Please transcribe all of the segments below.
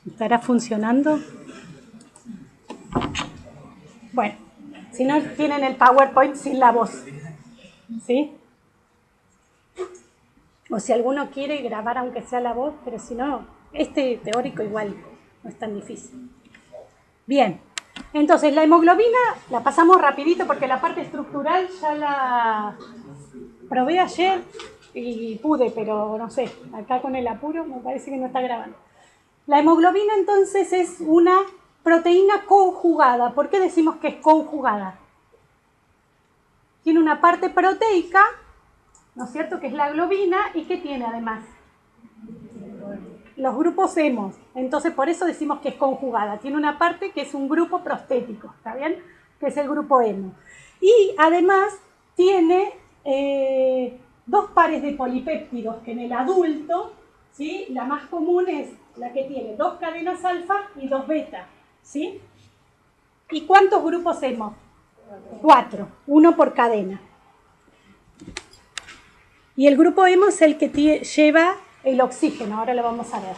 ¿Estará funcionando? Bueno, si no tienen el PowerPoint sin la voz, ¿sí? O si alguno quiere grabar aunque sea la voz, pero si no, este teórico igual no es tan difícil. Bien, entonces la hemoglobina la pasamos rapidito porque la parte estructural ya la probé ayer y pude, pero no sé, acá con el apuro me parece que no está grabando. La hemoglobina entonces es una proteína conjugada. ¿Por qué decimos que es conjugada? Tiene una parte proteica, ¿no es cierto?, que es la globina, y que tiene además los grupos hemos. Entonces por eso decimos que es conjugada. Tiene una parte que es un grupo prostético, ¿está bien?, que es el grupo hemo. Y además tiene dos pares de polipéptidos, que en el adulto, ¿sí?, la más común es la que tiene 2 cadenas alfa y 2 beta, ¿sí? ¿Y cuántos grupos hemos? 4, 1 por cadena. Y el grupo hemo es el que lleva el oxígeno, ahora lo vamos a ver.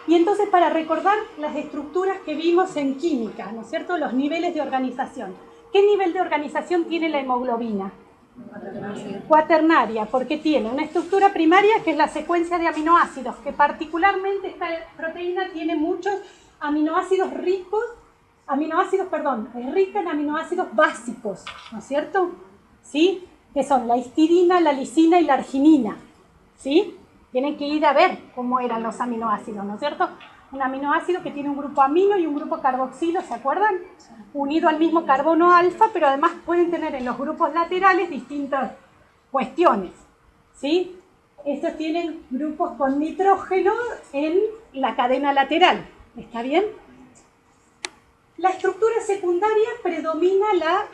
Y entonces, para recordar las estructuras que vimos en química, ¿no es cierto?, los niveles de organización. ¿Qué nivel de organización tiene la hemoglobina? Cuaternaria, porque tiene una estructura primaria que es la secuencia de aminoácidos, que particularmente esta proteína tiene muchos aminoácidos rica en aminoácidos básicos, ¿no es cierto? ¿Sí? Que son la histidina, la lisina y la arginina, ¿sí? Tienen que ir a ver cómo eran los aminoácidos, ¿no es cierto? Un aminoácido que tiene un grupo amino y un grupo carboxilo, ¿se acuerdan? Unido al mismo carbono alfa, pero además pueden tener en los grupos laterales distintas cuestiones, ¿sí? Estos tienen grupos con nitrógeno en la cadena lateral, ¿está bien? La estructura secundaria predomina la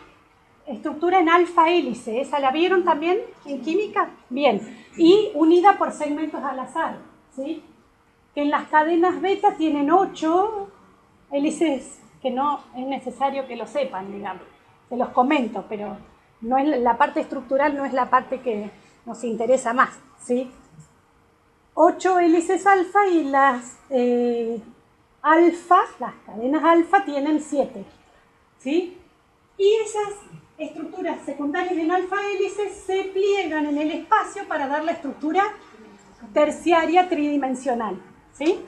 estructura en alfa hélice, ¿esa la vieron también en química? Bien, y unida por segmentos al azar, ¿sí? Que en las cadenas beta tienen 8 hélices, que no es necesario que lo sepan, digamos, se los comento, pero no es, la parte estructural no es la parte que nos interesa más, ¿sí? 8 hélices alfa y las las cadenas alfa tienen 7, ¿sí? Y esas estructuras secundarias en alfa hélices se pliegan en el espacio para dar la estructura terciaria tridimensional, ¿sí?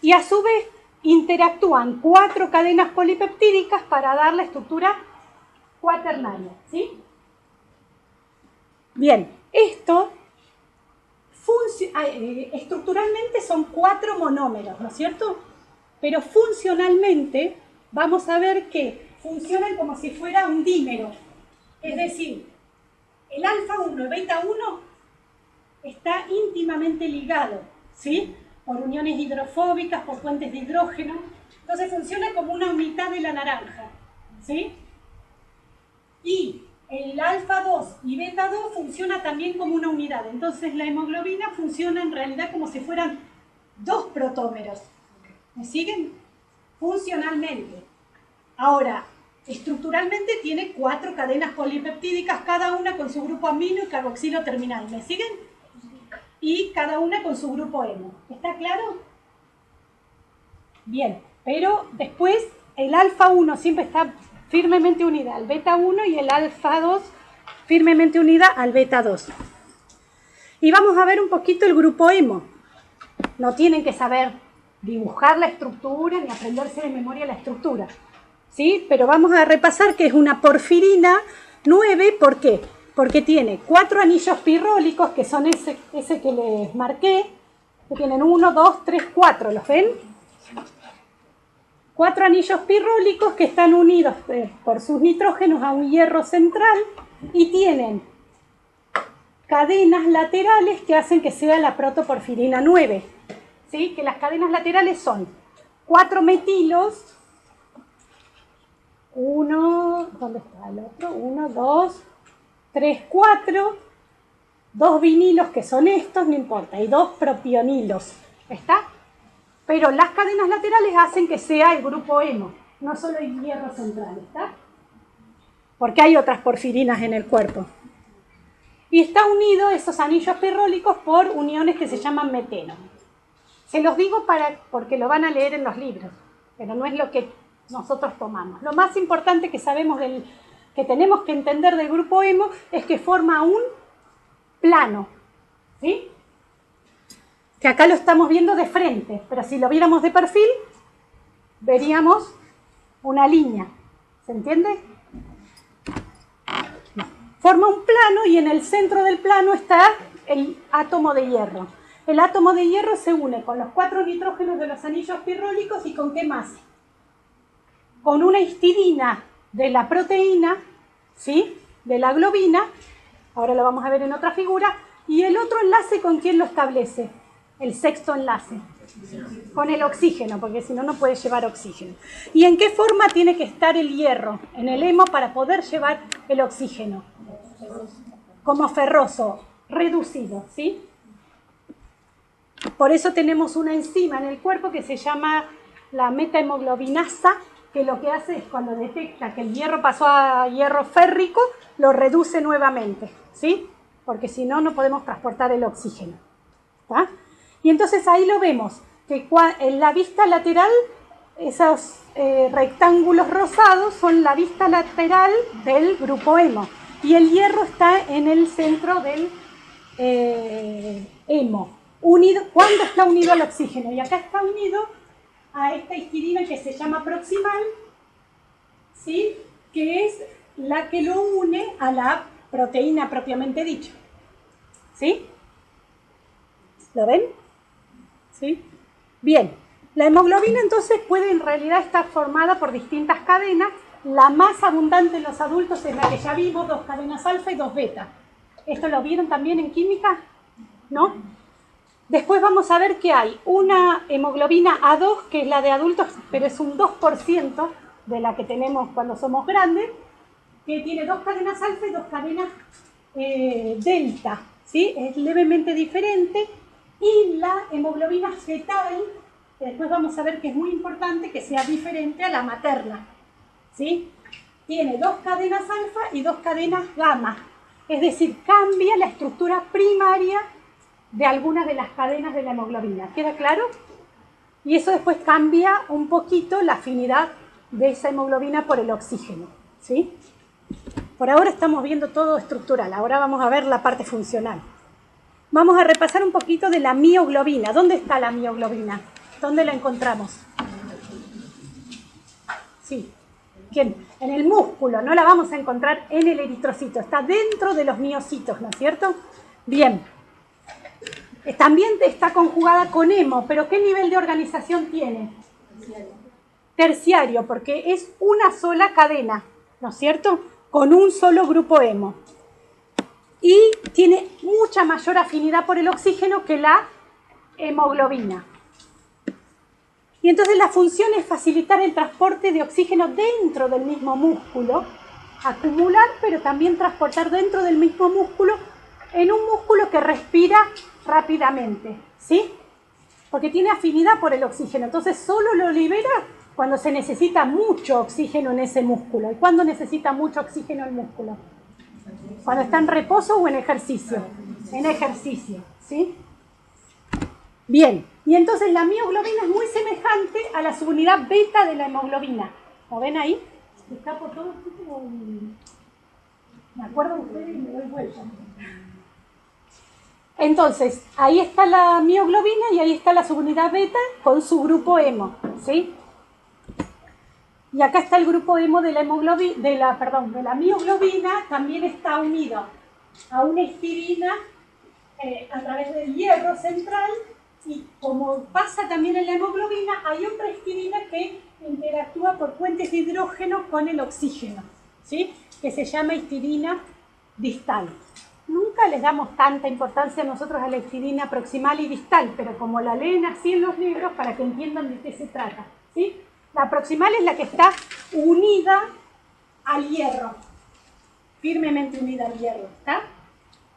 Y a su vez interactúan 4 cadenas polipeptídicas para dar la estructura cuaternaria, ¿sí? Bien, esto estructuralmente son 4 monómeros, ¿no es cierto? Pero funcionalmente vamos a ver que funcionan como si fuera un dímero. Es decir, el alfa 1 y beta 1 está íntimamente ligado, ¿sí? Por uniones hidrofóbicas, por puentes de hidrógeno. Entonces funciona como una mitad de la naranja, ¿sí? Y el alfa 2 y beta 2 funciona también como una unidad. Entonces la hemoglobina funciona en realidad como si fueran 2 protómeros. ¿Me siguen? Funcionalmente. Ahora, estructuralmente tiene 4 cadenas polipeptídicas, cada una con su grupo amino y carboxilo terminal. ¿Me siguen? Y cada una con su grupo hemo. ¿Está claro? Bien, pero después el alfa 1 siempre está firmemente unida al beta 1 y el alfa 2 firmemente unida al beta 2. Y vamos a ver un poquito el grupo hemo. No tienen que saber dibujar la estructura ni aprenderse de memoria la estructura, ¿sí? Pero vamos a repasar que es una porfirina 9, ¿por qué? Porque tiene 4 anillos pirrólicos, que son ese que les marqué, que tienen 1, 2, 3, 4, ¿los ven? 4 anillos pirrólicos que están unidos por sus nitrógenos a un hierro central y tienen cadenas laterales que hacen que sea la protoporfirina 9, ¿sí? Que las cadenas laterales son 4 metilos, ¿dónde está el otro? 1, 2, 3, 4, 2 vinilos que son estos, no importa, y 2 propionilos, ¿está? Pero las cadenas laterales hacen que sea el grupo hemo, no solo el hierro central, ¿está? Porque hay otras porfirinas en el cuerpo. Y está unido esos anillos pirrólicos por uniones que se llaman meteno, Se los digo porque lo van a leer en los libros, pero no es lo que nosotros tomamos. Lo más importante que sabemos que tenemos que entender del grupo hemo es que forma un plano, ¿sí? Que acá lo estamos viendo de frente, pero si lo viéramos de perfil, veríamos una línea. ¿Se entiende? Forma un plano y en el centro del plano está el átomo de hierro. El átomo de hierro se une con los 4 nitrógenos de los anillos pirrólicos y ¿con qué más? Con una histidina de la proteína, ¿sí? De la globina, ahora lo vamos a ver en otra figura, y el otro enlace, ¿con quién lo establece? El sexto enlace, con el oxígeno, porque si no, no puede llevar oxígeno. ¿Y en qué forma tiene que estar el hierro en el hemo para poder llevar el oxígeno? Como ferroso, reducido, ¿sí? Por eso tenemos una enzima en el cuerpo que se llama la metahemoglobinasa, que lo que hace es cuando detecta que el hierro pasó a hierro férrico, lo reduce nuevamente, ¿sí? Porque si no, no podemos transportar el oxígeno, ¿está? Y entonces ahí lo vemos, que en la vista lateral, esos rectángulos rosados son la vista lateral del grupo hemo. Y el hierro está en el centro del hemo. ¿Cuándo está unido al oxígeno? Y acá está unido a esta histidina que se llama proximal, ¿sí? Que es la que lo une a la proteína propiamente dicha, ¿sí? ¿Lo ven? ¿Sí? Bien, la hemoglobina entonces puede en realidad estar formada por distintas cadenas. La más abundante en los adultos es la que ya vimos, 2 cadenas alfa y 2 beta. ¿Esto lo vieron también en química? ¿No? Después vamos a ver que hay una hemoglobina A2, que es la de adultos, pero es un 2% de la que tenemos cuando somos grandes, que tiene 2 cadenas alfa y 2 cadenas delta, ¿sí? Es levemente diferente. Y la hemoglobina fetal, que después vamos a ver que es muy importante que sea diferente a la materna, ¿sí? Tiene 2 cadenas alfa y 2 cadenas gamma, es decir, cambia la estructura primaria de algunas de las cadenas de la hemoglobina. ¿Queda claro? Y eso después cambia un poquito la afinidad de esa hemoglobina por el oxígeno, ¿sí? Por ahora estamos viendo todo estructural, ahora vamos a ver la parte funcional. Vamos a repasar un poquito de la mioglobina. ¿Dónde está la mioglobina? ¿Dónde la encontramos? Sí. ¿Quién? En el músculo, no la vamos a encontrar en el eritrocito, está dentro de los miocitos, ¿no es cierto? Bien. También está conjugada con hemo, pero ¿qué nivel de organización tiene? Terciario, porque es una sola cadena, ¿no es cierto? Con un solo grupo hemo. Y tiene mucha mayor afinidad por el oxígeno que la hemoglobina. Y entonces la función es facilitar el transporte de oxígeno dentro del mismo músculo, acumular, pero también transportar dentro del mismo músculo, en un músculo que respira rápidamente, ¿sí? Porque tiene afinidad por el oxígeno, entonces solo lo libera cuando se necesita mucho oxígeno en ese músculo. ¿Y cuándo necesita mucho oxígeno el músculo? Cuando está en reposo o en ejercicio. En ejercicio, ¿sí? Bien, y entonces la mioglobina es muy semejante a la subunidad beta de la hemoglobina. ¿Lo ven ahí? Está por todo tipo. Me acuerdo de ustedes y me doy vuelta. Entonces, ahí está la mioglobina y ahí está la subunidad beta con su grupo hemo, ¿sí? Y acá está el grupo hemo de la mioglobina, también está unido a una histidina a través del hierro central, y como pasa también en la hemoglobina, hay otra histidina que interactúa por puentes de hidrógeno con el oxígeno, ¿sí? Que se llama histidina distal. Nunca les damos tanta importancia nosotros a la histidina proximal y distal, pero como la leen así en los libros, para que entiendan de qué se trata, ¿sí? La proximal es la que está unida al hierro, firmemente unida al hierro, ¿está?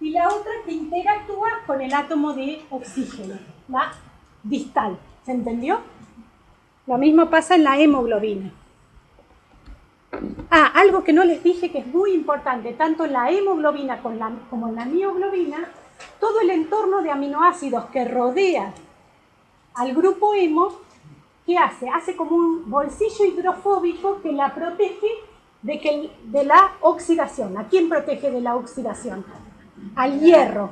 Y la otra que interactúa con el átomo de oxígeno, la distal, ¿se entendió? Lo mismo pasa en la hemoglobina. Algo que no les dije que es muy importante, tanto en la hemoglobina como en la mioglobina, todo el entorno de aminoácidos que rodea al grupo hemo, ¿qué hace? Hace como un bolsillo hidrofóbico que la protege de la oxidación. ¿A quién protege de la oxidación? Al hierro,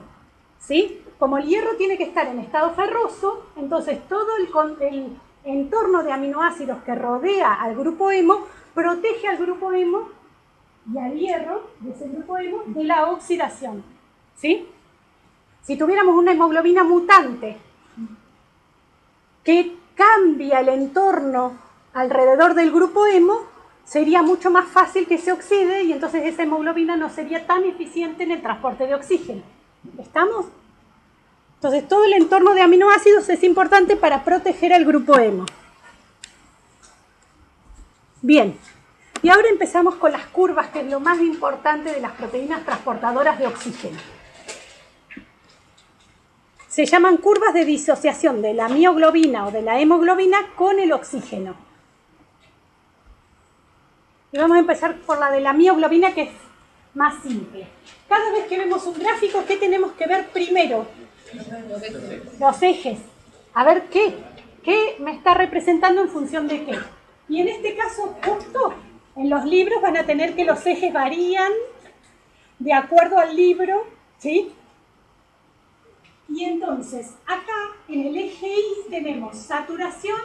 ¿sí? Como el hierro tiene que estar en estado ferroso, entonces todo el entorno de aminoácidos que rodea al grupo hemo protege al grupo hemo y al hierro de ese grupo hemo de la oxidación, ¿sí? Si tuviéramos una hemoglobina mutante que cambia el entorno alrededor del grupo hemo, sería mucho más fácil que se oxide y entonces esa hemoglobina no sería tan eficiente en el transporte de oxígeno. ¿Estamos? Entonces todo el entorno de aminoácidos es importante para proteger al grupo hemo. Bien, y ahora empezamos con las curvas, que es lo más importante de las proteínas transportadoras de oxígeno. Se llaman curvas de disociación de la mioglobina o de la hemoglobina con el oxígeno. Y vamos a empezar por la de la mioglobina, que es más simple. Cada vez que vemos un gráfico, ¿qué tenemos que ver primero? Los ejes. A ver qué me está representando en función de qué. Y en este caso, justo en los libros van a tener que los ejes varían de acuerdo al libro, ¿sí? Y entonces, acá en el eje Y tenemos saturación,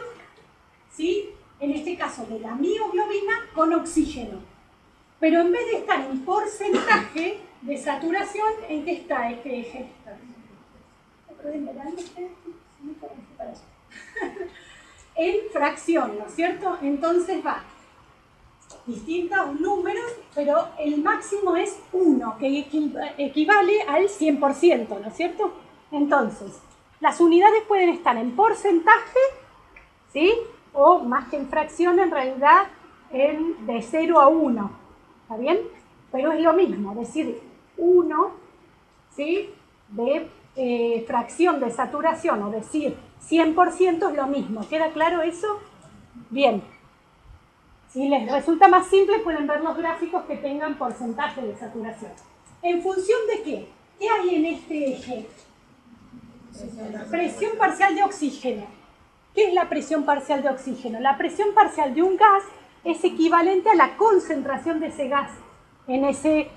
¿sí? En este caso de la mioglobina con oxígeno. Pero en vez de estar en porcentaje de saturación, ¿en qué está este eje? En fracción, ¿no es cierto? Entonces va distintos números, pero el máximo es 1, que equivale al 100%, ¿no es cierto? Entonces, las unidades pueden estar en porcentaje, ¿sí? O más que en fracción, en realidad, de 0 a 1, ¿está bien? Pero es lo mismo, decir 1, ¿sí? De fracción de saturación, o decir 100% es lo mismo. ¿Queda claro eso? Bien. Si les resulta más simple, pueden ver los gráficos que tengan porcentaje de saturación. ¿En función de qué? ¿Qué hay en este eje? Presión parcial de oxígeno. ¿Qué es la presión parcial de oxígeno? La presión parcial de un gas es equivalente a la concentración de ese gas en ese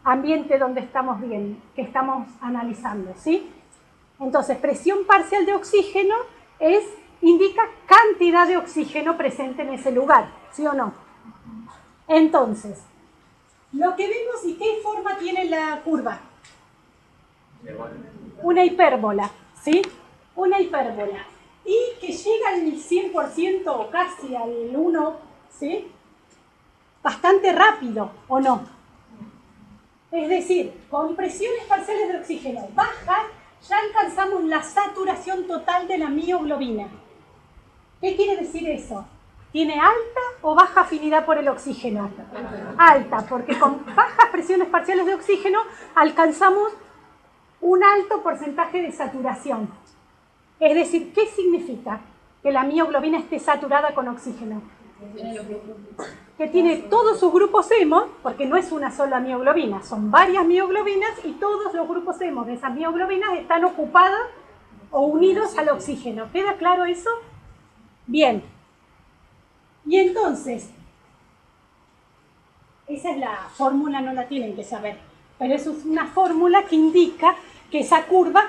ambiente donde estamos viendo, que estamos analizando, ¿sí? Entonces, presión parcial de oxígeno indica cantidad de oxígeno presente en ese lugar, ¿sí o no? Entonces, lo que vemos, ¿y qué forma tiene la curva? Una hipérbola, ¿sí? Una hipérbola. Y que llega al 100% o casi al 1, ¿sí? Bastante rápido, ¿o no? Es decir, con presiones parciales de oxígeno bajas, ya alcanzamos la saturación total de la mioglobina. ¿Qué quiere decir eso? ¿Tiene alta o baja afinidad por el oxígeno? Alta, porque con bajas presiones parciales de oxígeno alcanzamos un alto porcentaje de saturación. Es decir, ¿qué significa que la mioglobina esté saturada con oxígeno? Que tiene todos sus grupos hemo, porque no es una sola mioglobina, son varias mioglobinas y todos los grupos hemo de esas mioglobinas están ocupados o unidos al oxígeno. ¿Queda claro eso? Bien. Y entonces, esa es la fórmula, no la tienen que saber, pero eso es una fórmula que indica que esa curva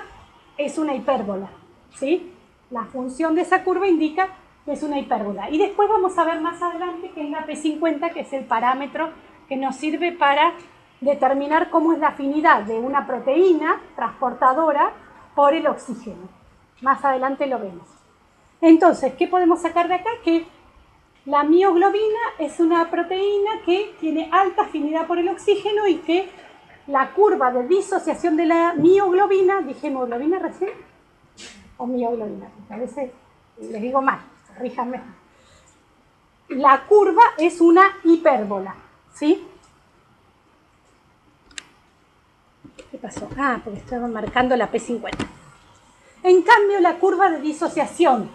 es una hipérbola, ¿sí? La función de esa curva indica que es una hipérbola. Y después vamos a ver más adelante que es la P50, que es el parámetro que nos sirve para determinar cómo es la afinidad de una proteína transportadora por el oxígeno. Más adelante lo vemos. Entonces, ¿qué podemos sacar de acá? Que la mioglobina es una proteína que tiene alta afinidad por el oxígeno y que la curva de disociación de la mioglobina, ¿dije hemoglobina recién? ¿O mioglobina? A veces les digo mal, corríjanme. La curva es una hipérbola, ¿sí? ¿Qué pasó? Ah, porque estaba marcando la P50. En cambio, la curva de disociación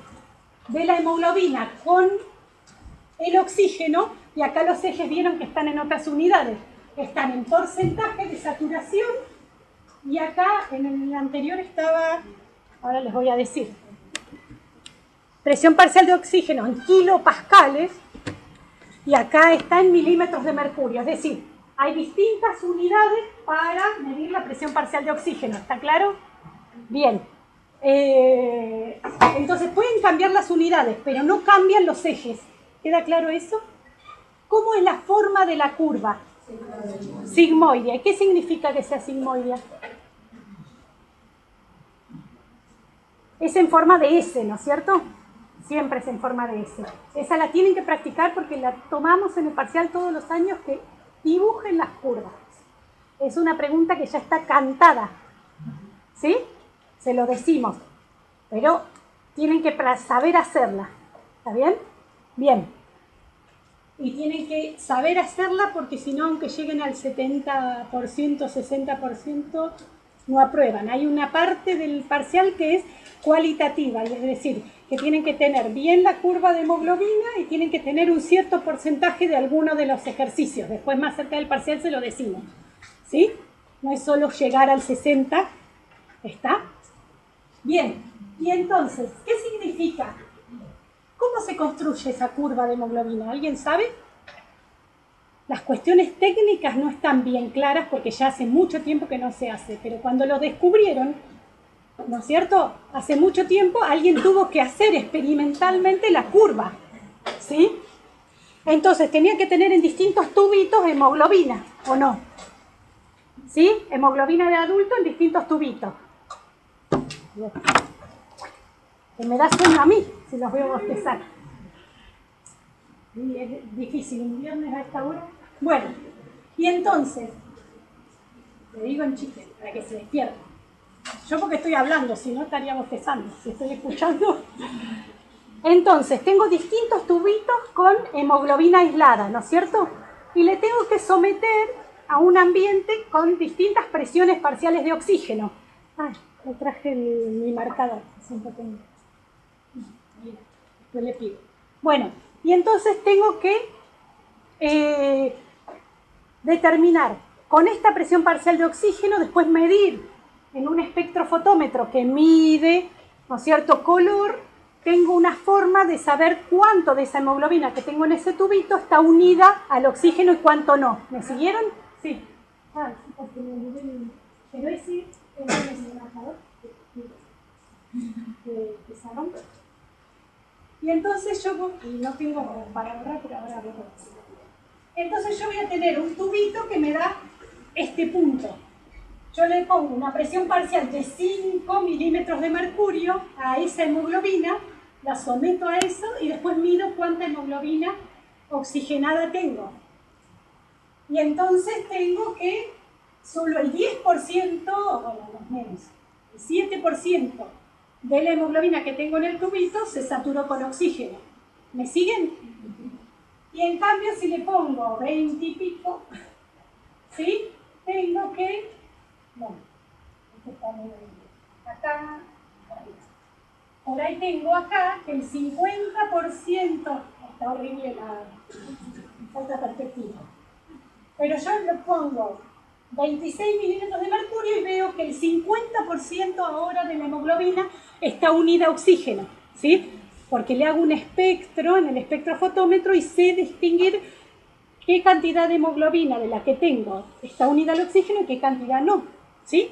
de la hemoglobina con el oxígeno, y acá los ejes vieron que están en otras unidades, están en porcentaje de saturación, y acá en el anterior estaba, ahora les voy a decir, presión parcial de oxígeno en kilopascales y acá está en milímetros de mercurio. Es decir, hay distintas unidades para medir la presión parcial de oxígeno. ¿Está claro? Bien. Entonces pueden cambiar las unidades, pero no cambian los ejes. ¿Queda claro eso? ¿Cómo es la forma de la curva? Sigmoidea. ¿Qué significa que sea sigmoidea? Es en forma de S, ¿no es cierto? Siempre es en forma de S. Esa la tienen que practicar porque la tomamos en el parcial todos los años, que dibujen las curvas. Es una pregunta que ya está cantada. ¿Sí? Se lo decimos. Pero tienen que saber hacerla. ¿Está bien? Bien. Y tienen que saber hacerla porque si no, aunque lleguen al 70%, 60%, no aprueban. Hay una parte del parcial que es cualitativa, es decir, que tienen que tener bien la curva de hemoglobina y tienen que tener un cierto porcentaje de alguno de los ejercicios. Después, más cerca del parcial, se lo decimos. ¿Sí? No es solo llegar al 60. ¿Está? Bien. Y entonces, ¿qué significa? ¿Cómo se construye esa curva de hemoglobina? ¿Alguien sabe? Las cuestiones técnicas no están bien claras porque ya hace mucho tiempo que no se hace, pero cuando lo descubrieron, ¿no es cierto? Hace mucho tiempo alguien tuvo que hacer experimentalmente la curva, ¿sí? Entonces tenía que tener en distintos tubitos hemoglobina, ¿o no? ¿Sí? Hemoglobina de adulto en distintos tubitos. Que me da sueño a mí, si los veo bostezar. Y es difícil, un viernes a esta hora. Bueno, y entonces, le digo en chiste, para que se despierten. Yo porque estoy hablando, si no estaría bostezando, si estoy escuchando. Entonces, tengo distintos tubitos con hemoglobina aislada, ¿no es cierto? Y le tengo que someter a un ambiente con distintas presiones parciales de oxígeno. Ay, le traje mi marcador, siempre tengo. Después le pido. Bueno, y entonces tengo que determinar con esta presión parcial de oxígeno, después medir en un espectrofotómetro que mide, ¿no es cierto?, color. Tengo una forma de saber cuánto de esa hemoglobina que tengo en ese tubito está unida al oxígeno y cuánto no. ¿Me siguieron? Sí. Ah, sí, porque me olvidé. Pero ese es el marcador de salón. Y entonces yo, y no tengo para borrar, pero ahora borro. Entonces yo voy a tener un tubito que me da este punto. Yo le pongo una presión parcial de 5 milímetros de mercurio a esa hemoglobina, la someto a eso y después mido cuánta hemoglobina oxigenada tengo. Y entonces tengo que solo el 10%, bueno, los menos, el 7% de la hemoglobina que tengo en el tubito se saturó con oxígeno. ¿Me siguen? Y en cambio, si le pongo 20 y pico, ¿sí? Tengo que, bueno, este está muy bien. Acá, por ahí tengo acá que el 50%, está horrible la falta de perspectiva, pero yo le pongo 26 milímetros de mercurio y veo que el 50% ahora de la hemoglobina está unida a oxígeno, ¿sí? Porque le hago un espectro en el espectrofotómetro y sé distinguir qué cantidad de hemoglobina de la que tengo está unida al oxígeno y qué cantidad no, ¿sí?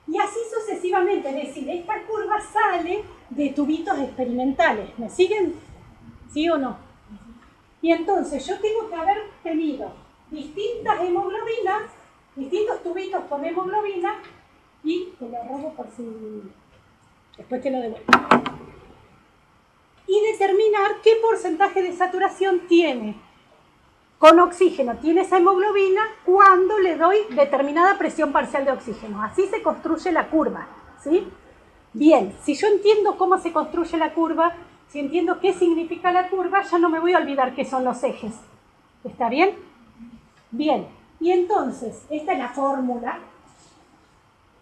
Y así sucesivamente, es decir, esta curva sale de tubitos experimentales, ¿me siguen? ¿Sí o no? Y entonces yo tengo que haber tenido distintas hemoglobinas, distintos tubitos con hemoglobina, y te lo robo por si después te lo devuelvo. Y determinar qué porcentaje de saturación tiene con oxígeno, tiene esa hemoglobina cuando le doy determinada presión parcial de oxígeno. Así se construye la curva, ¿sí? Bien, si yo entiendo cómo se construye la curva, si entiendo qué significa la curva, ya no me voy a olvidar qué son los ejes. ¿Está bien? Bien, y entonces, esta es la fórmula,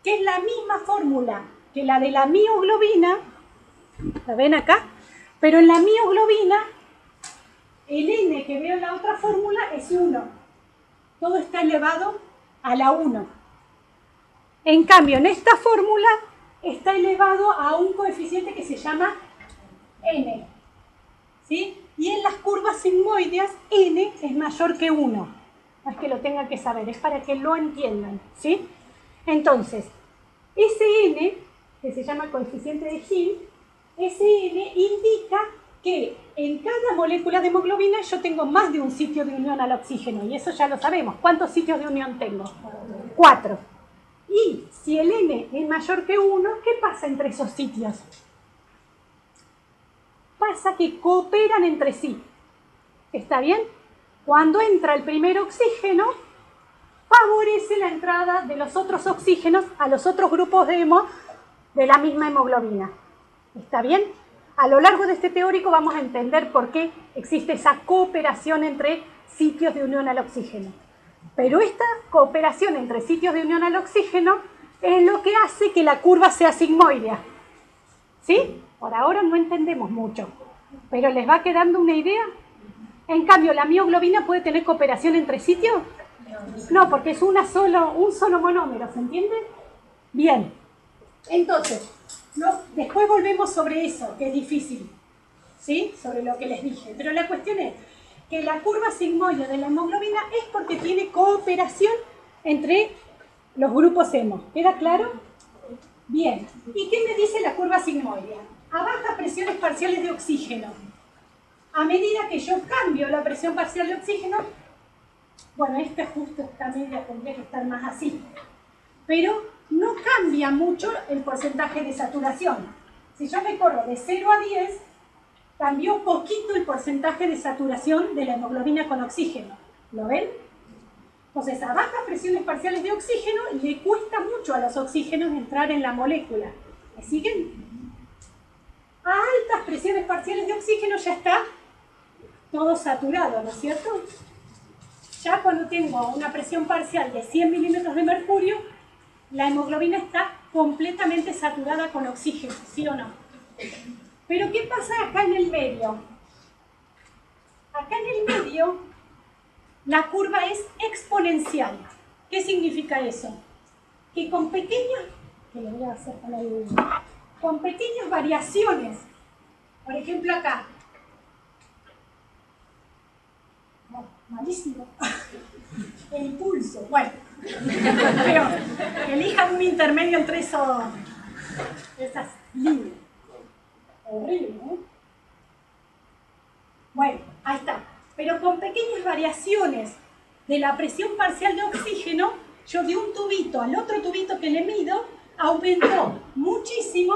que es la misma fórmula que la de la mioglobina, ¿la ven acá? Pero en la mioglobina, el N que veo en la otra fórmula es 1. Todo está elevado a la 1. En cambio, en esta fórmula está elevado a un coeficiente que se llama N. ¿Sí? Y en las curvas sigmoideas, N es mayor que 1. No es que lo tengan que saber, es para que lo entiendan. ¿Sí? Entonces, ese N, que se llama coeficiente de Hill, ese N indica que en cada molécula de hemoglobina yo tengo más de un sitio de unión al oxígeno, y eso ya lo sabemos. ¿Cuántos sitios de unión tengo? 4. Y si el N es mayor que 1, ¿qué pasa entre esos sitios? Pasa que cooperan entre sí. ¿Está bien? Cuando entra el primer oxígeno, favorece la entrada de los otros oxígenos a los otros grupos de hemo de la misma hemoglobina. ¿Está bien? A lo largo de este teórico vamos a entender por qué existe esa cooperación entre sitios de unión al oxígeno. Pero esta cooperación entre sitios de unión al oxígeno es lo que hace que la curva sea sigmoidea. ¿Sí? Por ahora no entendemos mucho, pero ¿les va quedando una idea? En cambio, ¿la mioglobina puede tener cooperación entre sitios? No, porque es un solo monómero, ¿se entiende? Bien, entonces, después volvemos sobre eso, que es difícil, ¿sí? Sobre lo que les dije. Pero la cuestión es que la curva sigmoidea de la hemoglobina es porque tiene cooperación entre los grupos hemo. ¿Queda claro? Bien. ¿Y qué me dice la curva sigmoidea? A bajas presiones parciales de oxígeno, a medida que yo cambio la presión parcial de oxígeno, bueno, esta media tendría que estar más así, pero no cambia mucho el porcentaje de saturación. Si yo me corro de 0 a 10, cambió poquito el porcentaje de saturación de la hemoglobina con oxígeno. ¿Lo ven? Entonces, a bajas presiones parciales de oxígeno le cuesta mucho a los oxígenos entrar en la molécula. ¿Me siguen? A altas presiones parciales de oxígeno ya está todo saturado, ¿no es cierto? Ya cuando tengo una presión parcial de 100 milímetros de mercurio, la hemoglobina está completamente saturada con oxígeno, ¿sí o no? Pero ¿qué pasa acá en el medio? Acá en el medio, la curva es exponencial. ¿Qué significa eso? Que con pequeñas variaciones, por ejemplo acá, malísimo, el impulso, bueno, peor, elijan un intermedio entre esas líneas. Horrible, ¿no? Bueno, ahí está. Pero con pequeñas variaciones de la presión parcial de oxígeno, yo de un tubito al otro tubito que le mido, aumentó muchísimo,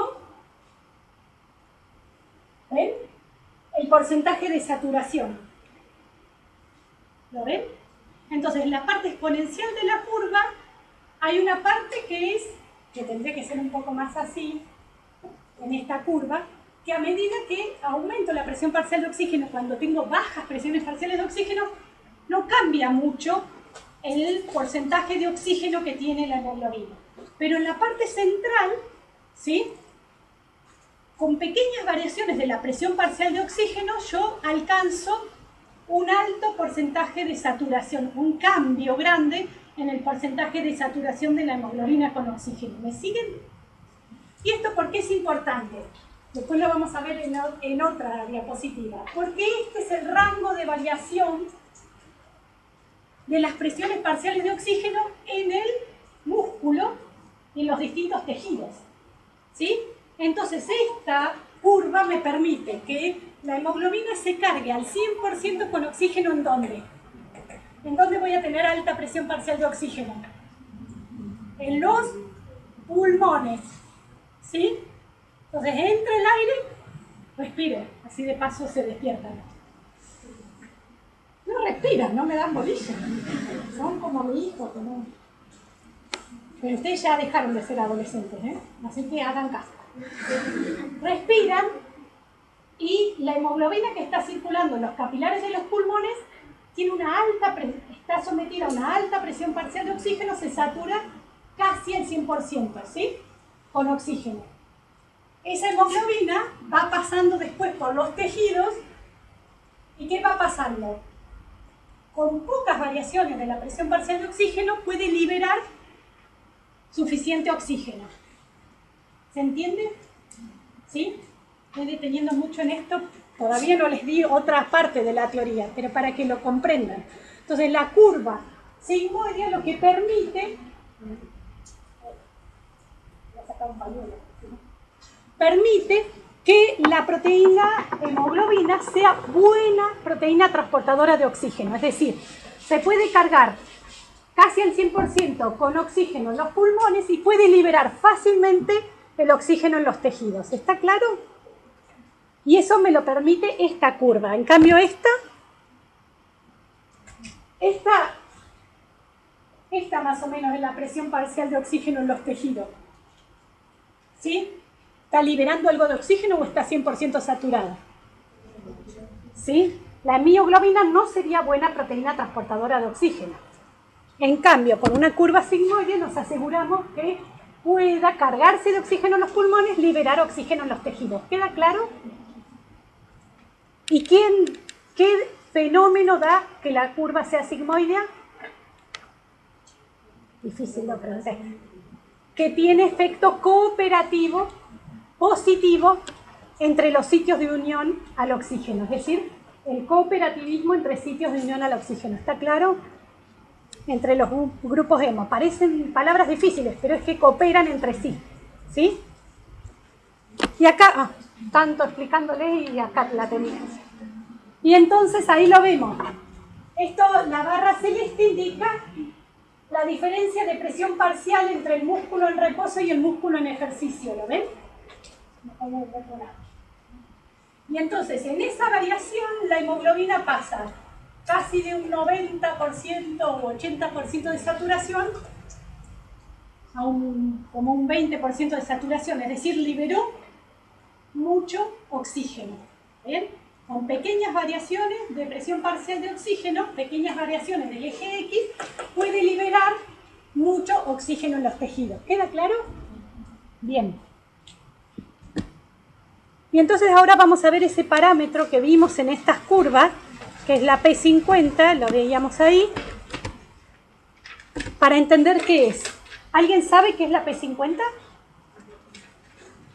¿ven? El porcentaje de saturación. ¿Lo ven? Entonces, en la parte exponencial de la curva, hay una parte que tendría que ser un poco más así, en esta curva, que a medida que aumento la presión parcial de oxígeno, cuando tengo bajas presiones parciales de oxígeno, no cambia mucho el porcentaje de oxígeno que tiene la hemoglobina. Pero en la parte central, ¿sí?, con pequeñas variaciones de la presión parcial de oxígeno, yo alcanzo un alto porcentaje de saturación, un cambio grande en el porcentaje de saturación de la hemoglobina con oxígeno. ¿Me siguen? ¿Y esto por qué es importante? Después lo vamos a ver en otra diapositiva. Porque este es el rango de variación de las presiones parciales de oxígeno en el músculo y en los distintos tejidos. ¿Sí? Entonces esta curva me permite que la hemoglobina se cargue al 100% con oxígeno. ¿En dónde? ¿En dónde voy a tener alta presión parcial de oxígeno? En los pulmones. ¿Sí? Entonces entra el aire, respire, así de paso se despiertan. No respiran, no me dan bolilla. Son como mi hijo, que no. Pero ustedes ya dejaron de ser adolescentes, ¿eh? Así que hagan caso. Respiran y la hemoglobina que está circulando en los capilares de los pulmones tiene está sometida a una alta presión parcial de oxígeno, se satura casi al 100%, ¿sí? Con oxígeno. Esa hemoglobina va pasando después por los tejidos. ¿Y qué va pasando? Con pocas variaciones de la presión parcial de oxígeno puede liberar suficiente oxígeno. ¿Se entiende? ¿Sí? estoy deteniendo mucho en esto, todavía no les di otra parte de la teoría, pero para que lo comprendan. Entonces la curva sigmoidea lo que permite, voy a sacar un pañuelo, permite que la proteína hemoglobina sea buena proteína transportadora de oxígeno, es decir, se puede cargar casi al 100% con oxígeno en los pulmones y puede liberar fácilmente el oxígeno en los tejidos. ¿Está claro? Y eso me lo permite esta curva. En cambio esta más o menos es la presión parcial de oxígeno en los tejidos. ¿Sí? ¿Está liberando algo de oxígeno o está 100% saturada? ¿Sí? La mioglobina no sería buena proteína transportadora de oxígeno. En cambio, con una curva sigmoide nos aseguramos que pueda cargarse de oxígeno en los pulmones, liberar oxígeno en los tejidos. ¿Queda claro? ¿Y qué fenómeno da que la curva sea sigmoidea? Difícil de aprender. Que tiene efecto cooperativo positivo entre los sitios de unión al oxígeno, es decir, el cooperativismo entre sitios de unión al oxígeno. ¿Está claro? Entre los grupos hemo. Parecen palabras difíciles, pero es que cooperan entre sí. ¿Sí? Y acá, tanto explicándole y acá la teníamos. Y entonces ahí lo vemos. Esto, la barra celeste indica la diferencia de presión parcial entre el músculo en reposo y el músculo en ejercicio. ¿Lo ven? Y entonces, en esa variación, la hemoglobina pasa casi de un 90% o 80% de saturación a como un 20% de saturación, es decir, liberó mucho oxígeno. ¿Bien? Con pequeñas variaciones de presión parcial de oxígeno, pequeñas variaciones del eje X, puede liberar mucho oxígeno en los tejidos. ¿Queda claro? Bien. Y entonces ahora vamos a ver ese parámetro que vimos en estas curvas, que es la P50, lo veíamos ahí, para entender qué es. ¿Alguien sabe qué es la P50?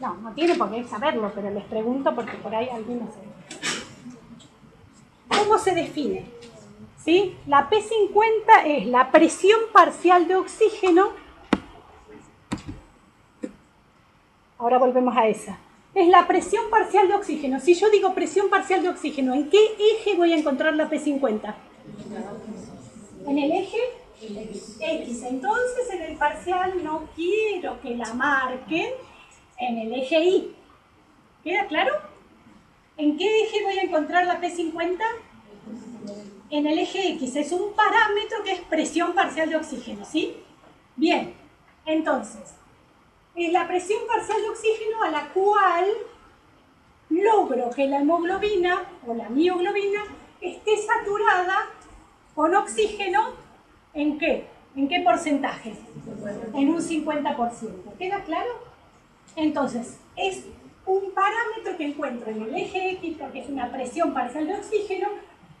No tiene por qué saberlo, pero les pregunto porque por ahí alguien no sabe. ¿Cómo se define? ¿Sí? La P50 es la presión parcial de oxígeno. Ahora volvemos a esa. Es la presión parcial de oxígeno. Si yo digo presión parcial de oxígeno, ¿en qué eje voy a encontrar la P50? En el eje X. Entonces, en el parcial no quiero que la marquen en el eje Y. ¿Queda claro? ¿En qué eje voy a encontrar la P50? En el eje X. Es un parámetro que es presión parcial de oxígeno, ¿sí? Bien, entonces, es la presión parcial de oxígeno a la cual logro que la hemoglobina o la mioglobina esté saturada con oxígeno. ¿En qué? ¿En qué porcentaje? En un 50%. ¿Queda claro? Entonces, es un parámetro que encuentro en el eje X porque es una presión parcial de oxígeno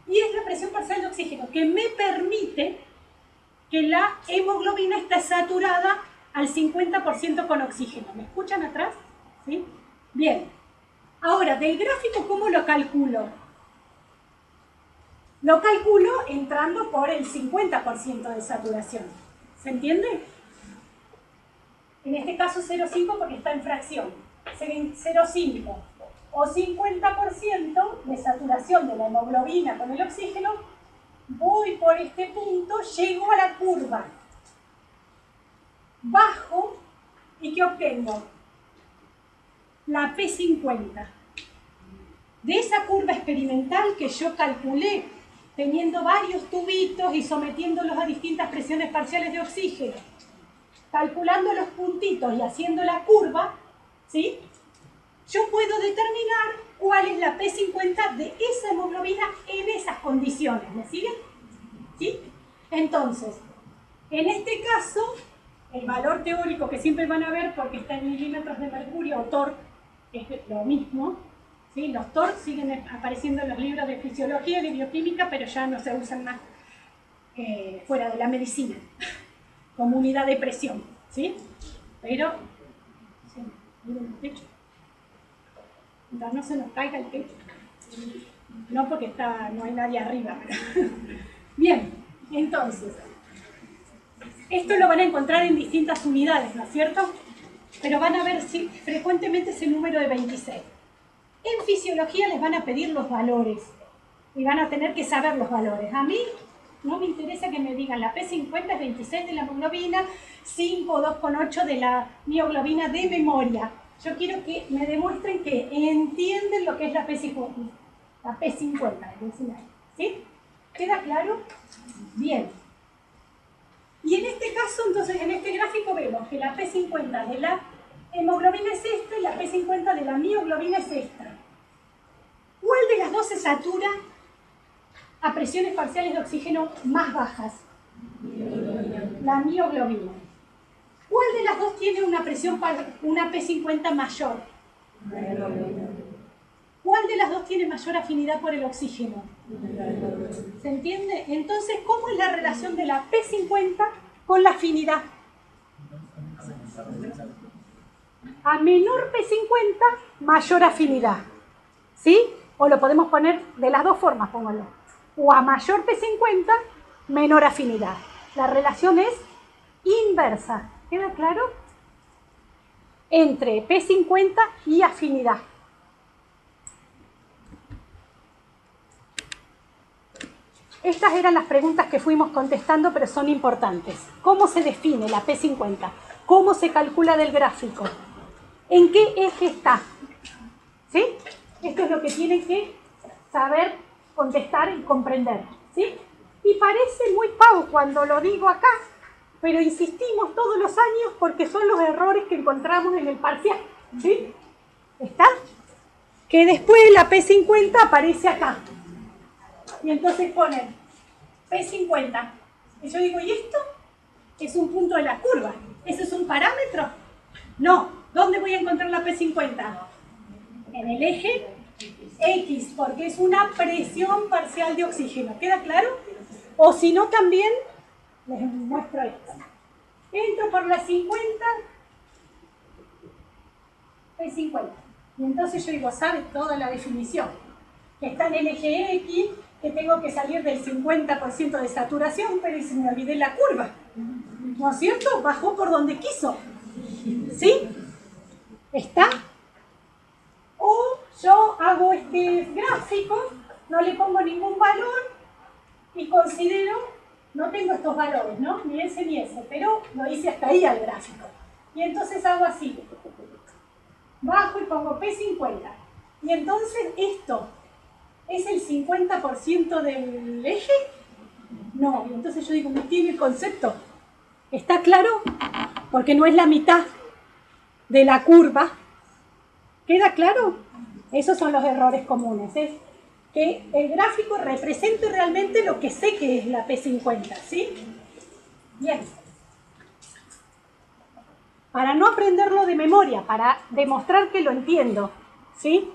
y es la presión parcial de oxígeno que me permite que la hemoglobina esté saturada al 50% con oxígeno. ¿Me escuchan atrás? ¿Sí? Bien. Ahora, del gráfico, ¿cómo lo calculo? Lo calculo entrando por el 50% de saturación. ¿Se entiende? En este caso 0,5 porque está en fracción. 0,5 o 50% de saturación de la hemoglobina con el oxígeno, voy por este punto, llego a la curva. Bajo y ¿qué obtengo? La P50. De esa curva experimental que yo calculé teniendo varios tubitos y sometiéndolos a distintas presiones parciales de oxígeno, calculando los puntitos y haciendo la curva, ¿sí? Yo puedo determinar cuál es la P50 de esa hemoglobina en esas condiciones. ¿Me siguen? ¿Sí? Entonces, en este caso, el valor teórico que siempre van a ver porque está en milímetros de mercurio o torque, es lo mismo, ¿sí? Los torques siguen apareciendo en los libros de fisiología y de bioquímica, pero ya no se usan más fuera de la medicina, como unidad de presión, ¿sí? Pero, sí, miren el techo. mientras no se nos caiga el techo. No porque no hay nadie arriba. Bien, entonces, esto lo van a encontrar en distintas unidades, ¿no es cierto? Pero van a ver si frecuentemente ese número de 26. En fisiología les van a pedir los valores y van a tener que saber los valores. A mí no me interesa que me digan la P50 es 26 de la hemoglobina, 5 o 2,8 de la mioglobina de memoria. Yo quiero que me demuestren que entienden lo que es la P50. La P50, ¿sí? ¿Queda claro? Bien. Y en este caso, entonces, en este gráfico vemos que la P50 de la hemoglobina es esta y la P50 de la mioglobina es esta. ¿Cuál de las dos se satura a presiones parciales de oxígeno más bajas? La mioglobina. ¿Cuál de las dos tiene una P50 mayor? ¿Cuál de las dos tiene mayor afinidad por el oxígeno? ¿Se entiende? Entonces, ¿cómo es la relación de la P50 con la afinidad? A menor P50, mayor afinidad. ¿Sí? O lo podemos poner de las dos formas, póngalo. O a mayor P50, menor afinidad. La relación es inversa. ¿Queda claro? Entre P50 y afinidad. Estas eran las preguntas que fuimos contestando, pero son importantes. ¿Cómo se define la P50? ¿Cómo se calcula del gráfico? ¿En qué eje está? ¿Sí? Esto es lo que tienen que saber contestar y comprender. ¿Sí? Y parece muy pavo cuando lo digo acá, pero insistimos todos los años porque son los errores que encontramos en el parcial. ¿Sí? ¿Está? Que después la P50 aparece acá. Y entonces ponen P50. Y yo digo, ¿y esto? Es un punto de la curva. ¿Eso es un parámetro? No. ¿Dónde voy a encontrar la P50? En el eje X, porque es una presión parcial de oxígeno. ¿Queda claro? O si no, también les muestro esto. Entro por la 50, P50. Y entonces yo digo, ¿sabe toda la definición? Que está en el eje X, que tengo que salir del 50% de saturación, pero se me olvidé la curva. ¿No es cierto? Bajó por donde quiso. ¿Sí? ¿Está? O yo hago este gráfico, no le pongo ningún valor y considero, no tengo estos valores, ¿no? Ni ese, pero lo hice hasta ahí al gráfico. Y entonces hago así. Bajo y pongo P50. Y entonces esto ¿es el 50% del eje? No, y entonces yo digo, no tiene el concepto. ¿Está claro? Porque no es la mitad de la curva. ¿Queda claro? Esos son los errores comunes. Es que el gráfico represente realmente lo que sé que es la P50, ¿sí? Bien. Para no aprenderlo de memoria, para demostrar que lo entiendo, ¿sí?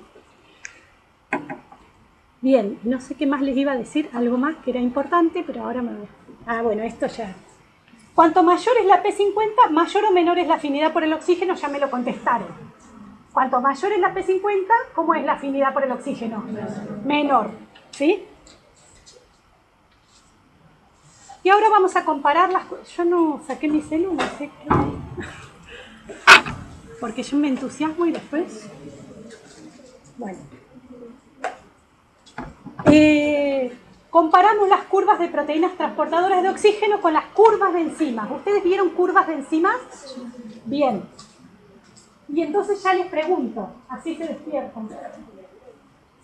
Bien, no sé qué más les iba a decir, algo más que era importante, pero ahora me voy. Ah, bueno, esto ya. Cuanto mayor es la P50, mayor o menor es la afinidad por el oxígeno, ya me lo contestaron. Cuanto mayor es la P50, ¿cómo es la afinidad por el oxígeno? Menor, ¿sí? Y ahora vamos a comparar las cosas. Yo no saqué mi célula, no sé qué. Porque yo me entusiasmo y después... Bueno. Comparamos las curvas de proteínas transportadoras de oxígeno con las curvas de enzimas. ¿Ustedes vieron curvas de enzimas? Bien. Y entonces ya les pregunto, así se despiertan.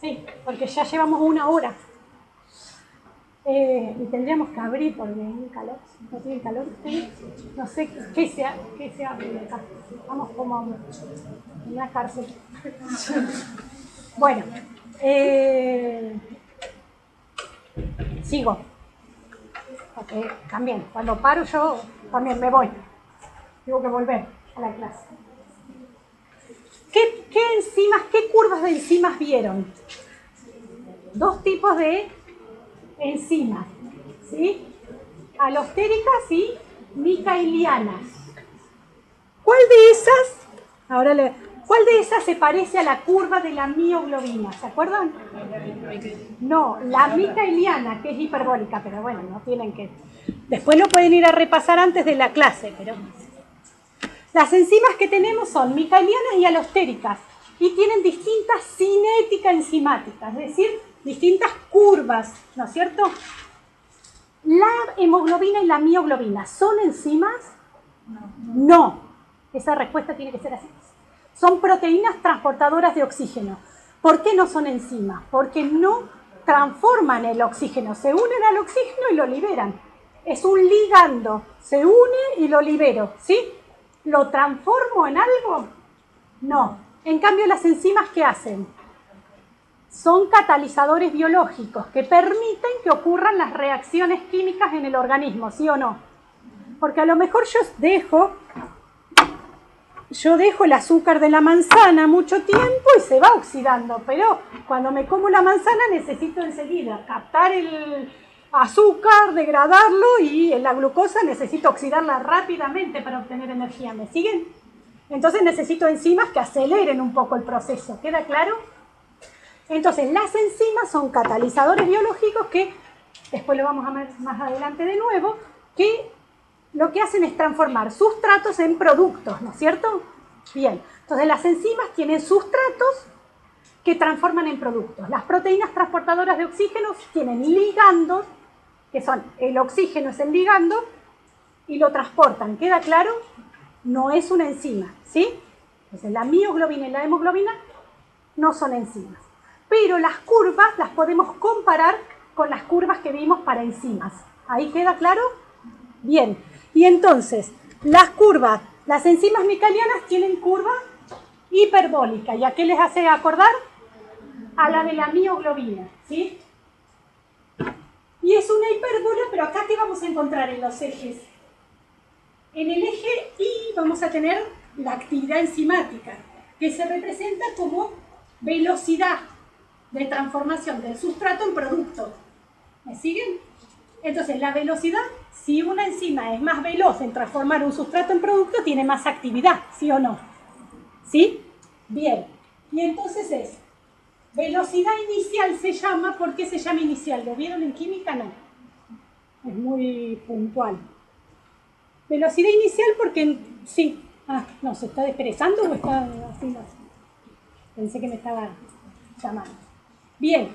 Sí, porque ya llevamos 1 hora. Y tendríamos que abrir porque hay calor. ¿No tienen calor ustedes? No sé qué se abre acá. Vamos como en una cárcel. Bueno. Sigo. Porque también, cuando paro yo también me voy. Tengo que volver a la clase. ¿Qué enzimas, qué curvas de enzimas vieron? 2 tipos de enzimas, ¿sí? Alostéricas y micaelianas. ¿Cuál de esas? Ahora ¿Cuál de esas se parece a la curva de la mioglobina? ¿Se acuerdan? No, la micaeliana, que es hiperbólica, pero bueno, no tienen que... Después lo pueden ir a repasar antes de la clase, pero... Las enzimas que tenemos son micaelianas y alostéricas, y tienen distintas cinética enzimática, es decir, distintas curvas, ¿no es cierto? ¿La hemoglobina y la mioglobina son enzimas? No. Esa respuesta tiene que ser así. Son proteínas transportadoras de oxígeno. ¿Por qué no son enzimas? Porque no transforman el oxígeno, se unen al oxígeno y lo liberan. Es un ligando, se une y lo libero, ¿sí? ¿Lo transformo en algo? No. En cambio, las enzimas, ¿qué hacen? Son catalizadores biológicos que permiten que ocurran las reacciones químicas en el organismo, ¿sí o no? Porque a lo mejor yo dejo el azúcar de la manzana mucho tiempo y se va oxidando, pero cuando me como la manzana necesito enseguida captar el azúcar, degradarlo, y la glucosa necesito oxidarla rápidamente para obtener energía. ¿Me siguen? Entonces necesito enzimas que aceleren un poco el proceso. ¿Queda claro? Entonces las enzimas son catalizadores biológicos que, después lo vamos a ver más adelante de nuevo, que lo que hacen es transformar sustratos en productos, ¿no es cierto? Bien, entonces las enzimas tienen sustratos que transforman en productos. Las proteínas transportadoras de oxígeno tienen ligandos, que son, el oxígeno es el ligando, y lo transportan. ¿Queda claro? No es una enzima, ¿sí? Entonces la mioglobina y la hemoglobina no son enzimas. Pero las curvas las podemos comparar con las curvas que vimos para enzimas. ¿Ahí queda claro? Bien. Y entonces, las curvas, las enzimas micaelianas tienen curva hiperbólica. ¿Y a qué les hace acordar? A la de la mioglobina, ¿sí? Y es una hipérbola, pero acá ¿qué vamos a encontrar en los ejes? En el eje Y vamos a tener la actividad enzimática, que se representa como velocidad de transformación del sustrato en producto. ¿Me siguen? Entonces, la velocidad, si una enzima es más veloz en transformar un sustrato en producto, tiene más actividad, ¿sí o no? ¿Sí? Bien. Y entonces es, velocidad inicial se llama, ¿por qué se llama inicial? ¿Lo vieron en química? No. Es muy puntual. Velocidad inicial porque, sí. Ah, no, ¿se está desperezando o está así? No. Pensé que me estaba llamando. Bien,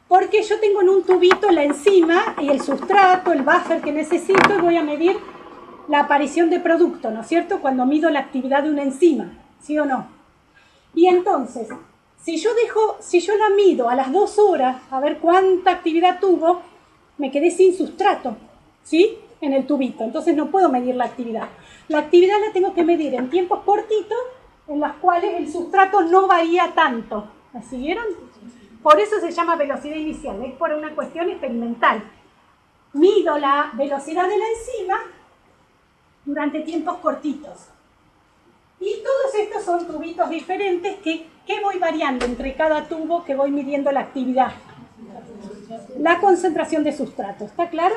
porque yo tengo en un tubito la enzima y el sustrato, el buffer que necesito, y voy a medir la aparición de producto, ¿no es cierto? Cuando mido la actividad de una enzima, ¿sí o no? Y entonces, si yo la mido a las 2 horas, a ver cuánta actividad tuvo, me quedé sin sustrato, ¿sí? En el tubito, entonces no puedo medir la actividad. La actividad la tengo que medir en tiempos cortitos, en los cuales el sustrato no varía tanto. ¿Me siguieron? Por eso se llama velocidad inicial, es por una cuestión experimental. Mido la velocidad de la enzima durante tiempos cortitos. Y todos estos son tubitos diferentes que voy variando entre cada tubo, que voy midiendo la actividad. La concentración de sustrato, ¿está claro?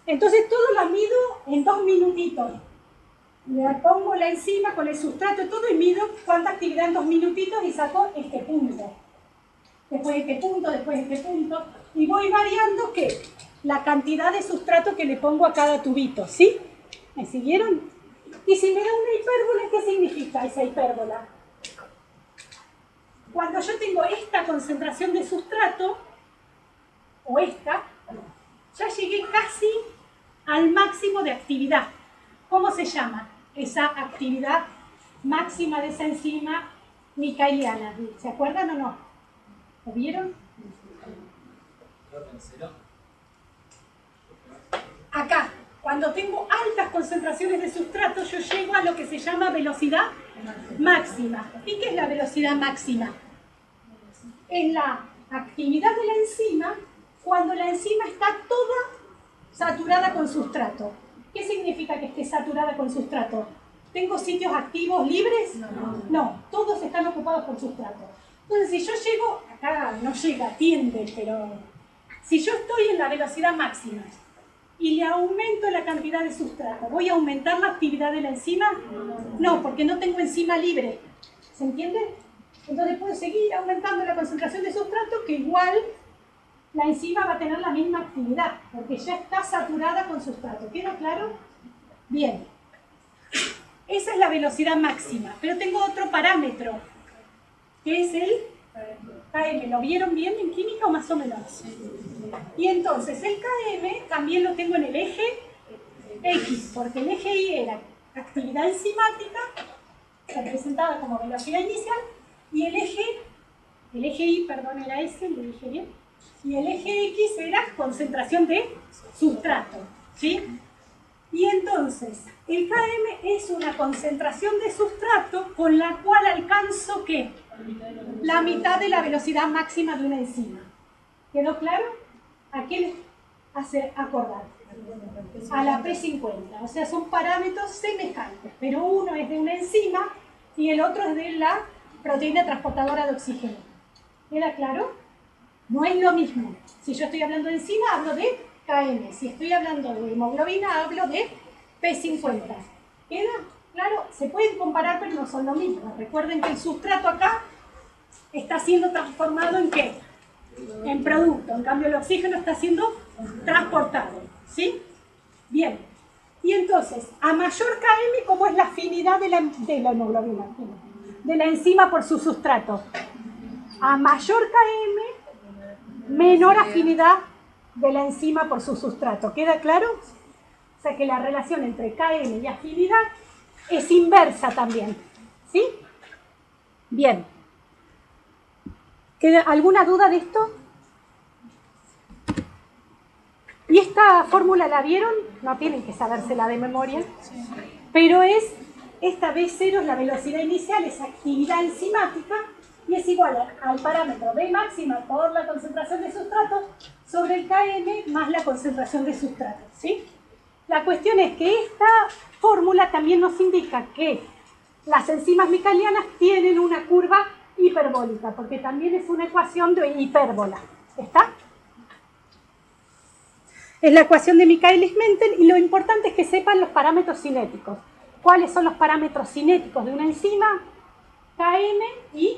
Entonces todo lo mido en 2 minutitos. Le pongo la enzima con el sustrato y todo y mido cuánta actividad en 2 minutitos y saco este punto. Después este punto, después este punto. Y voy variando, ¿qué? La cantidad de sustrato que le pongo a cada tubito, ¿sí? ¿Me siguieron? Y si me da una hipérbola, ¿qué significa esa hipérbola? Cuando yo tengo esta concentración de sustrato, o esta, ya llegué casi al máximo de actividad. ¿Cómo se llama esa actividad máxima de esa enzima micaeliana? ¿Se acuerdan o no? ¿Lo vieron? Acá, cuando tengo altas concentraciones de sustrato, yo llego a lo que se llama velocidad máxima. ¿Y qué es la velocidad máxima? Es la actividad de la enzima cuando la enzima está toda saturada con sustrato. ¿Qué significa que esté saturada con sustrato? ¿Tengo sitios activos libres? No, todos están ocupados por sustrato. Entonces, si yo llego, acá no llega, tiende, pero si yo estoy en la velocidad máxima y le aumento la cantidad de sustrato, ¿voy a aumentar la actividad de la enzima? No, porque no tengo enzima libre. ¿Se entiende? Entonces puedo seguir aumentando la concentración de sustrato, que igual la enzima va a tener la misma actividad, porque ya está saturada con sustrato. ¿Queda claro? Bien. Esa es la velocidad máxima, pero tengo otro parámetro, que es el KM. ¿Lo vieron bien en química o más o menos? Y entonces el KM también lo tengo en el eje X, porque el eje Y era actividad enzimática, representada como velocidad inicial, y el eje Y, perdón, era ese, lo dije bien, y el eje X era concentración de sustrato, ¿sí? Y entonces, el KM es una concentración de sustrato con la cual alcanzo, ¿qué? La mitad de la velocidad máxima de una enzima. ¿Quedó claro? ¿A qué les hace acordar? A la P50. O sea, son parámetros semejantes, pero uno es de una enzima y el otro es de la proteína transportadora de oxígeno. ¿Queda claro? No es lo mismo. Si yo estoy hablando de enzima, hablo de KM. Si estoy hablando de hemoglobina, hablo de P50. ¿Queda claro? Se pueden comparar, pero no son lo mismo. Recuerden que el sustrato acá está siendo transformado ¿en qué? En producto. En cambio, el oxígeno está siendo transportado. ¿Sí? Bien. Y entonces, a mayor KM, ¿cómo es la afinidad de la hemoglobina? De la enzima por su sustrato. A mayor KM, menor afinidad de la enzima por su sustrato. ¿Queda claro? O sea que la relación entre KM y afinidad es inversa también. ¿Sí? Bien. ¿Alguna duda de esto? ¿Y esta fórmula la vieron? No tienen que sabérsela de memoria. Pero esta B0 es la velocidad inicial, es actividad enzimática, y es igual al parámetro B máxima por la concentración de sustrato sobre el KM más la concentración de sustrato, ¿sí? La cuestión es que esta fórmula también nos indica que las enzimas micaelianas tienen una curva hiperbólica, porque también es una ecuación de hipérbola. ¿Está? Es la ecuación de Michaelis-Menten, y lo importante es que sepan los parámetros cinéticos. ¿Cuáles son los parámetros cinéticos de una enzima? KM y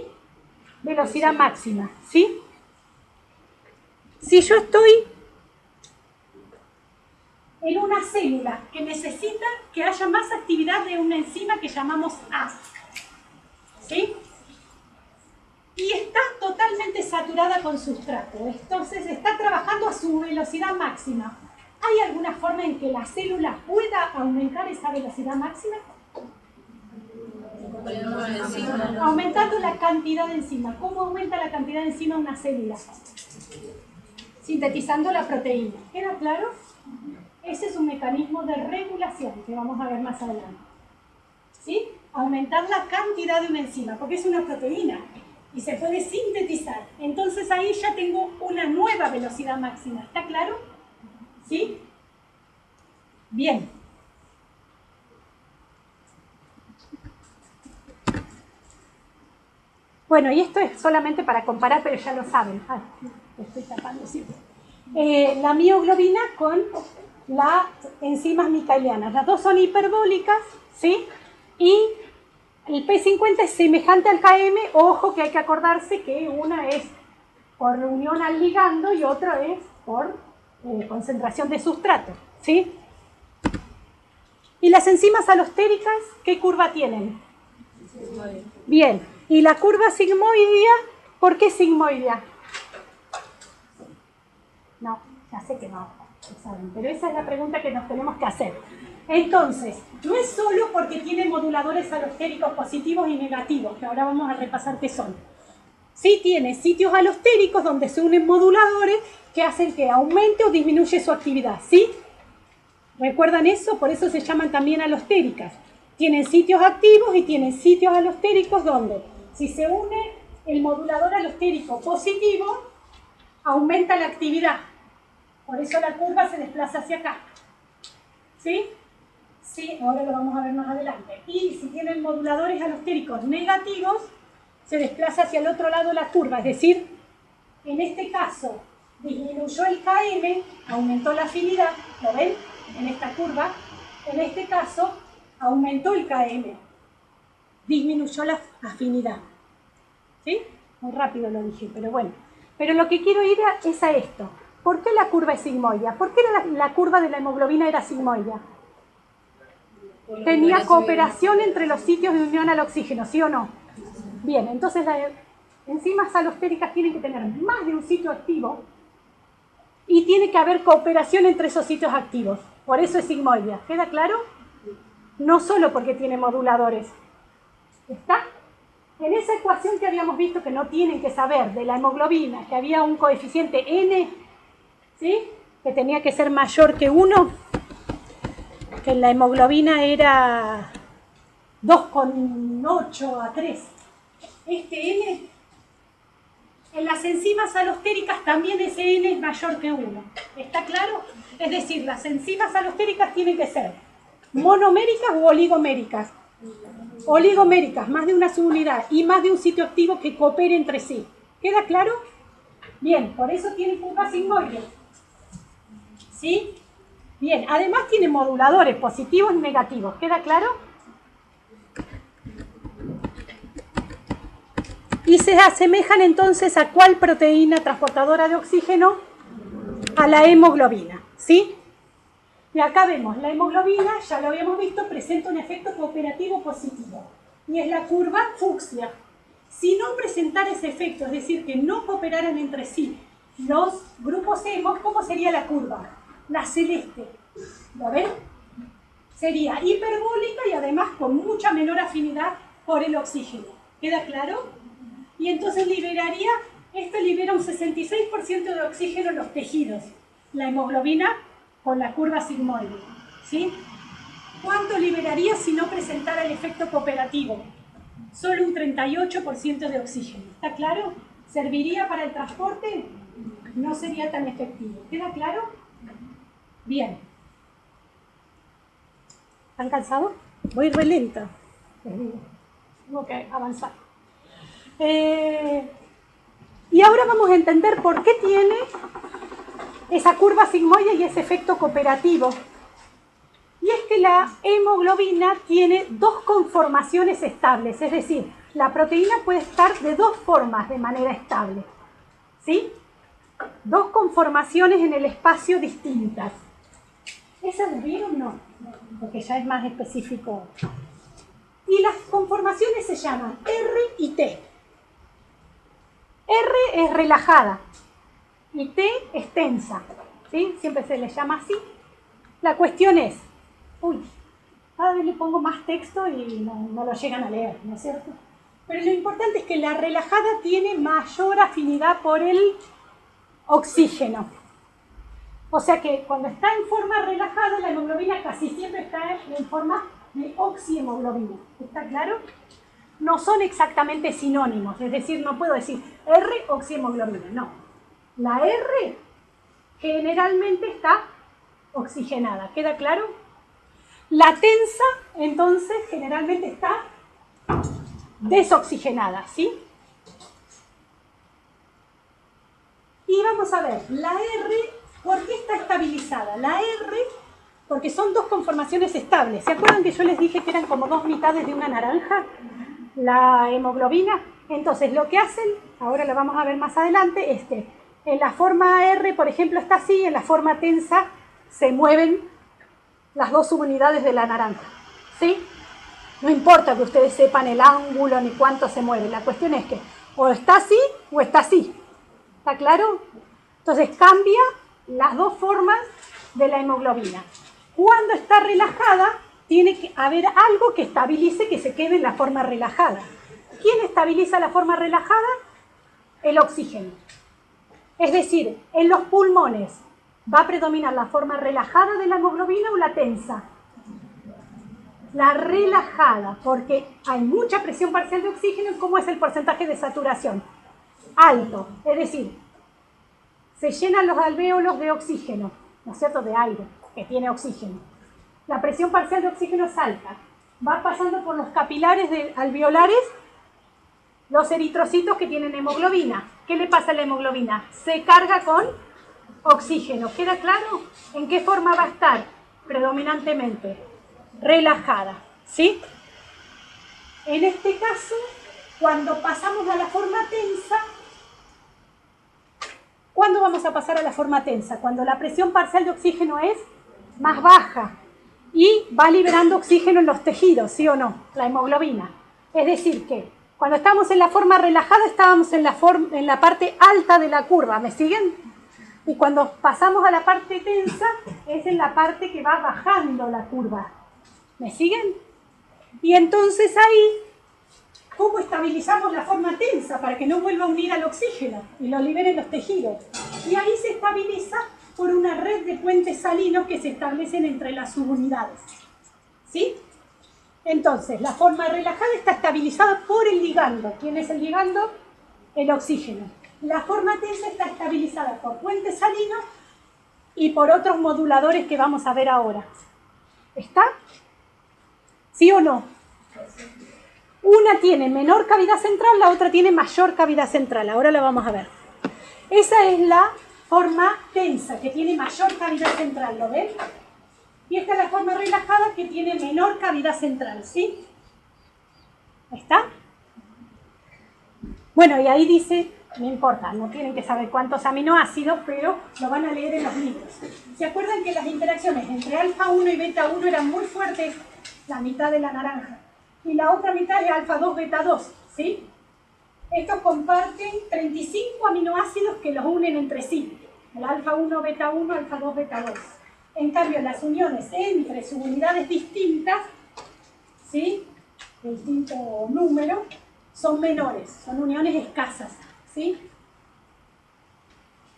velocidad máxima, ¿sí? Si yo estoy en una célula que necesita que haya más actividad de una enzima que llamamos A, ¿sí? Y está totalmente saturada con sustrato, entonces está trabajando a su velocidad máxima. ¿Hay alguna forma en que la célula pueda aumentar esa velocidad máxima? Aumentando la cantidad de enzima. ¿Cómo aumenta la cantidad de enzima una célula? Sintetizando la proteína. ¿Queda claro? Ese es un mecanismo de regulación que vamos a ver más adelante. ¿Sí? Aumentar la cantidad de una enzima, porque es una proteína y se puede sintetizar. Entonces ahí ya tengo una nueva velocidad máxima. ¿Está claro? ¿Sí? Bien. Bueno, y esto es solamente para comparar, pero ya lo saben. Ay, estoy tapando siempre. La mioglobina con las enzimas micaelianas. Las dos son hiperbólicas, ¿sí? Y el P50 es semejante al KM. Ojo que hay que acordarse que una es por unión al ligando y otra es por concentración de sustrato, ¿sí? ¿Y las enzimas alostéricas qué curva tienen? Bien. ¿Y la curva sigmoidea? ¿Por qué sigmoidea? No, ya sé que no saben, pero esa es la pregunta que nos tenemos que hacer. Entonces, no es solo porque tiene moduladores alostéricos positivos y negativos, que ahora vamos a repasar qué son. Sí tiene sitios alostéricos donde se unen moduladores que hacen que aumente o disminuye su actividad, ¿sí? ¿Recuerdan eso? Por eso se llaman también alostéricas. Tienen sitios activos y tienen sitios alostéricos donde, si se une el modulador alostérico positivo, aumenta la actividad. Por eso la curva se desplaza hacia acá. ¿Sí? Sí, ahora lo vamos a ver más adelante. Y si tienen moduladores alostéricos negativos, se desplaza hacia el otro lado la curva. Es decir, en este caso, disminuyó el KM, aumentó la afinidad. ¿Lo ven? En esta curva. En este caso, aumentó el KM. disminuyó la afinidad. ¿Sí? Muy rápido lo dije, pero bueno. Pero lo que quiero ir es a esto. ¿Por qué la curva es sigmoidea? ¿Por qué la curva de la hemoglobina era sigmoidea? Tenía cooperación entre los sitios de unión al oxígeno, ¿sí o no? Bien, entonces las enzimas alostéricas tienen que tener más de un sitio activo y tiene que haber cooperación entre esos sitios activos. Por eso es sigmoidea. ¿Queda claro? No solo porque tiene moduladores. ¿Está? En esa ecuación que habíamos visto que no tienen que saber de la hemoglobina, que había un coeficiente N, ¿sí? Que tenía que ser mayor que 1, que la hemoglobina era 2,8 a 3. Este N, en las enzimas alostéricas también ese N es mayor que 1. ¿Está claro? Es decir, las enzimas alostéricas tienen que ser monoméricas u oligoméricas. Oligoméricas, más de una subunidad y más de un sitio activo que coopere entre sí. ¿Queda claro? Bien, por eso tiene curva sigmoidea. ¿Sí? Bien, además tiene moduladores positivos y negativos. ¿Queda claro? Y se asemejan entonces a ¿cuál proteína transportadora de oxígeno? A la hemoglobina. ¿Sí? Y acá vemos, la hemoglobina, ya lo habíamos visto, presenta un efecto cooperativo positivo. Y es la curva fucsia. Si no presentara ese efecto, es decir, que no cooperaran entre sí los grupos hemos, ¿cómo sería la curva? La celeste. ¿Lo ven? Sería hiperbólica y además con mucha menor afinidad por el oxígeno. ¿Queda claro? Y entonces liberaría, esto libera un 66% de oxígeno en los tejidos. La hemoglobina con la curva sigmoide, ¿sí? ¿Cuánto liberaría si no presentara el efecto cooperativo? Solo un 38% de oxígeno. ¿Está claro? ¿Serviría para el transporte? No sería tan efectivo. ¿Queda claro? Bien. ¿Están cansados? Voy re lenta. Tengo que avanzar. Y ahora vamos a entender por qué tiene esa curva sigmoide y ese efecto cooperativo. Y es que la hemoglobina tiene dos conformaciones estables, es decir, la proteína puede estar de dos formas de manera estable. ¿Sí? Dos conformaciones en el espacio distintas. ¿Esas lo vieron? No, porque ya es más específico. Y las conformaciones se llaman R y T. R es relajada y T es tensa. ¿Sí? Siempre se le llama así. La cuestión es, cada vez le pongo más texto y no lo llegan a leer, ¿no es cierto? Pero lo importante es que la relajada tiene mayor afinidad por el oxígeno. O sea que cuando está en forma relajada, la hemoglobina casi siempre está en forma de oxihemoglobina. ¿Está claro? No son exactamente sinónimos, es decir, no puedo decir R oxihemoglobina, no. La R generalmente está oxigenada, ¿queda claro? La tensa, entonces, generalmente está desoxigenada, ¿sí? Y vamos a ver, la R, ¿por qué está estabilizada? La R, porque son dos conformaciones estables. ¿Se acuerdan que yo les dije que eran como dos mitades de una naranja? La hemoglobina. Entonces, lo que hacen, ahora lo vamos a ver más adelante, es que en la forma R, por ejemplo, está así, en la forma tensa se mueven las dos subunidades de la naranja, ¿sí? No importa que ustedes sepan el ángulo ni cuánto se mueve, la cuestión es que o está así o está así. ¿Está claro? Entonces cambia las dos formas de la hemoglobina. Cuando está relajada, tiene que haber algo que estabilice, que se quede en la forma relajada. ¿Quién estabiliza la forma relajada? El oxígeno. Es decir, en los pulmones, ¿va a predominar la forma relajada de la hemoglobina o la tensa? La relajada, porque hay mucha presión parcial de oxígeno. ¿Cómo es el porcentaje de saturación? Alto, es decir, se llenan los alvéolos de oxígeno, ¿no es cierto?, de aire, que tiene oxígeno. La presión parcial de oxígeno es alta. Va pasando por los capilares alveolares los eritrocitos que tienen hemoglobina. ¿Qué le pasa a la hemoglobina? Se carga con oxígeno. ¿Queda claro? ¿En qué forma va a estar? Predominantemente relajada, ¿sí? En este caso, cuando pasamos a la forma tensa, ¿cuándo vamos a pasar a la forma tensa? Cuando la presión parcial de oxígeno es más baja y va liberando oxígeno en los tejidos, ¿sí o no? La hemoglobina. Es decir que cuando estamos en la forma relajada estábamos en la parte alta de la curva, ¿me siguen? Y cuando pasamos a la parte tensa es en la parte que va bajando la curva, ¿me siguen? Y entonces ahí, ¿cómo estabilizamos la forma tensa para que no vuelva a unir al oxígeno y lo liberen los tejidos? Y ahí se estabiliza por una red de puentes salinos que se establecen entre las subunidades, ¿sí? Entonces, la forma relajada está estabilizada por el ligando. ¿Quién es el ligando? El oxígeno. La forma tensa está estabilizada por puentes salinos y por otros moduladores que vamos a ver ahora. ¿Está? ¿Sí o no? Una tiene menor cavidad central, la otra tiene mayor cavidad central. Ahora la vamos a ver. Esa es la forma tensa, que tiene mayor cavidad central, ¿lo ven? Y esta es la forma relajada, que tiene menor cavidad central, ¿sí? ¿Está? Bueno, y ahí dice, no importa, no tienen que saber cuántos aminoácidos, pero lo van a leer en los libros. ¿Se acuerdan que las interacciones entre alfa 1 y beta 1 eran muy fuertes? La mitad de la naranja. Y la otra mitad es alfa 2, beta 2, ¿sí? Estos comparten 35 aminoácidos que los unen entre sí. El alfa 1, beta 1, alfa 2, beta 2. En cambio, las uniones entre subunidades distintas, ¿sí?, de distinto número, son menores, son uniones escasas, ¿sí?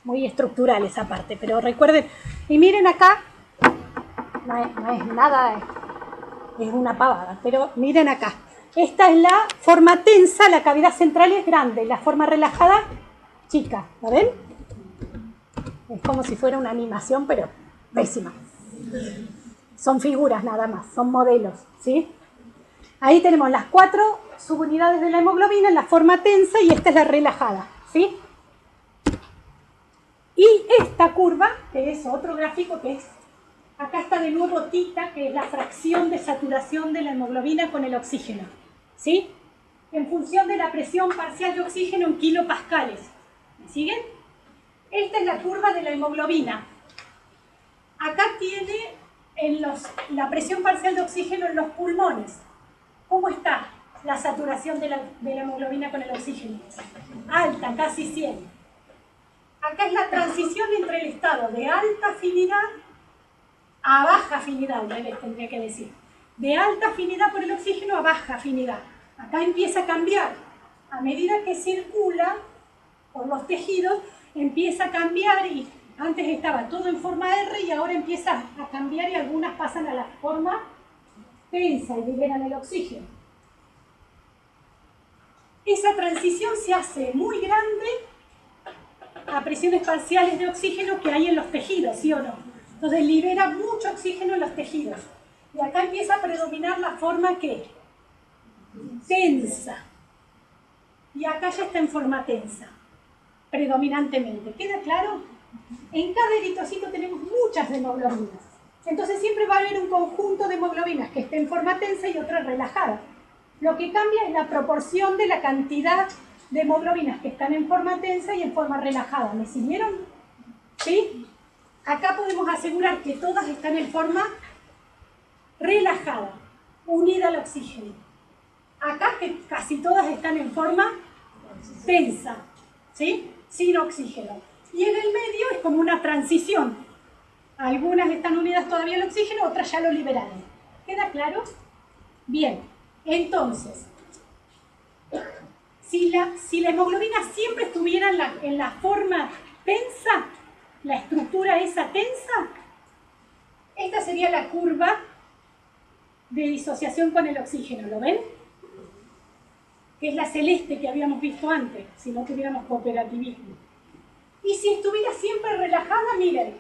Muy estructural esa parte, pero recuerden, y miren acá, no es nada, es una pavada, pero miren acá. Esta es la forma tensa, la cavidad central es grande, la forma relajada, chica, ¿la ven? Es como si fuera una animación, pero pésima. Son figuras nada más, son modelos, ¿sí? Ahí tenemos las 4 subunidades de la hemoglobina en la forma tensa y esta es la relajada, ¿sí? Y esta curva, que es otro gráfico, que es, acá está de nuevo tita, que es la fracción de saturación de la hemoglobina con el oxígeno, ¿sí? En función de la presión parcial de oxígeno en kilopascales. ¿Me siguen? Esta es la curva de la hemoglobina. Acá tiene la presión parcial de oxígeno en los pulmones. ¿Cómo está la saturación de la hemoglobina con el oxígeno? Alta, casi 100. Acá es la transición entre el estado de alta afinidad a baja afinidad, tendría que decir. De alta afinidad por el oxígeno a baja afinidad. Acá empieza a cambiar. A medida que circula por los tejidos, empieza a cambiar y antes estaba todo en forma R y ahora empieza a cambiar y algunas pasan a la forma tensa y liberan el oxígeno. Esa transición se hace muy grande a presiones parciales de oxígeno que hay en los tejidos, ¿sí o no? Entonces libera mucho oxígeno en los tejidos. Y acá empieza a predominar la forma ¿qué? Tensa. Y acá ya está en forma tensa, predominantemente. ¿Queda claro? En cada eritrocito tenemos muchas hemoglobinas. Entonces siempre va a haber un conjunto de hemoglobinas que esté en forma tensa y otra relajada. Lo que cambia es la proporción de la cantidad de hemoglobinas que están en forma tensa y en forma relajada. ¿Me siguieron? ¿Sí? Acá podemos asegurar que todas están en forma relajada, unida al oxígeno. Acá que casi todas están en forma tensa, ¿sí? Sin oxígeno. Y en el medio es como una transición. Algunas están unidas todavía al oxígeno, otras ya lo liberaron. ¿Queda claro? Bien, entonces, si la hemoglobina siempre estuviera en la forma tensa, la estructura esa tensa, esta sería la curva de disociación con el oxígeno, ¿lo ven? Que es la celeste que habíamos visto antes, si no tuviéramos cooperativismo. Y si estuviera siempre relajada, miren,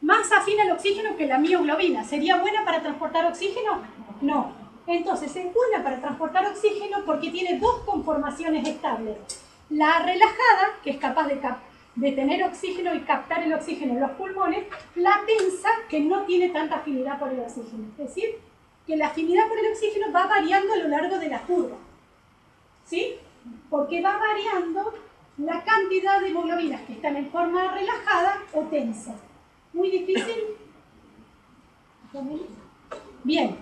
más afín al oxígeno que la mioglobina. ¿Sería buena para transportar oxígeno? No. Entonces es buena para transportar oxígeno porque tiene dos conformaciones estables. La relajada, que es capaz de tener oxígeno y captar el oxígeno en los pulmones. La tensa, que no tiene tanta afinidad por el oxígeno. Es decir, que la afinidad por el oxígeno va variando a lo largo de la curva. ¿Sí? Porque va variando la cantidad de hemoglobinas que están en forma relajada o tensa. ¿Muy difícil? Bien.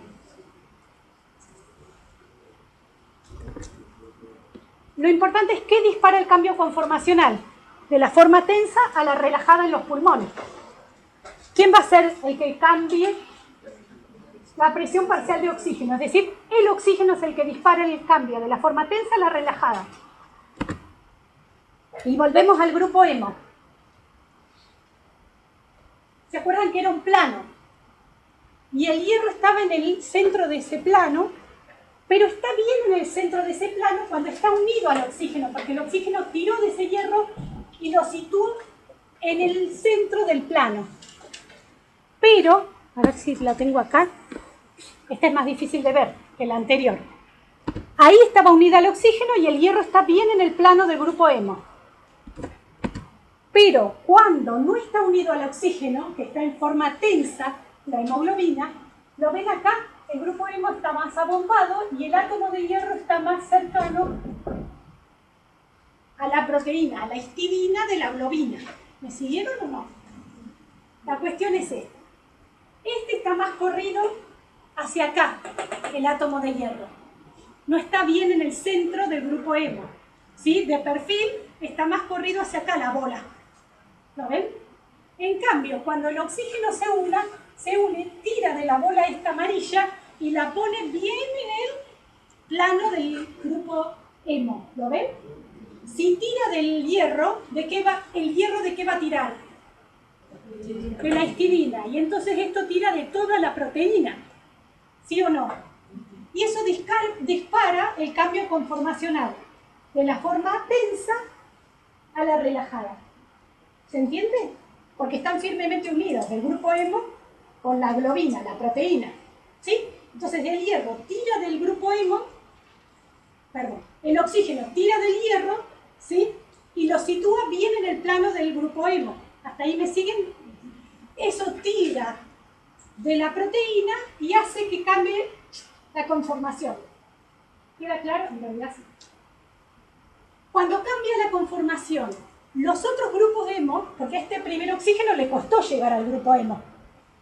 Lo importante es qué dispara el cambio conformacional de la forma tensa a la relajada en los pulmones. ¿Quién va a ser el que cambie la presión parcial de oxígeno? Es decir, el oxígeno es el que dispara el cambio de la forma tensa a la relajada. Y volvemos al grupo hemo. ¿Se acuerdan que era un plano? Y el hierro estaba en el centro de ese plano, pero está bien en el centro de ese plano cuando está unido al oxígeno, porque el oxígeno tiró de ese hierro y lo situó en el centro del plano. Pero, a ver si la tengo acá, esta es más difícil de ver que la anterior. Ahí estaba unida al oxígeno y el hierro está bien en el plano del grupo hemo. Pero cuando no está unido al oxígeno, que está en forma tensa, la hemoglobina, ¿lo ven acá? El grupo hemo está más abombado y el átomo de hierro está más cercano a la proteína, a la histidina de la globina. ¿Me siguieron o no? La cuestión es esta. Este está más corrido hacia acá, el átomo de hierro. No está bien en el centro del grupo hemo. ¿Sí? De perfil está más corrido hacia acá la bola. ¿Lo ven? En cambio, cuando el oxígeno se une, tira de la bola esta amarilla y la pone bien en el plano del grupo hemo. ¿Lo ven? Si tira del hierro, ¿de qué va a tirar? De la histidina. Y entonces esto tira de toda la proteína. ¿Sí o no? Y eso dispara el cambio conformacional de la forma tensa a la relajada. ¿Se entiende? Porque están firmemente unidos el grupo hemo con la globina, la proteína. ¿Sí? Entonces el hierro tira del grupo hemo, el oxígeno tira del hierro, ¿sí? Y lo sitúa bien en el plano del grupo hemo. ¿Hasta ahí me siguen? Eso tira de la proteína y hace que cambie la conformación. ¿Queda claro? En realidad sí. Cuando cambia la conformación, los otros grupos hemo, porque a este primer oxígeno le costó llegar al grupo hemo,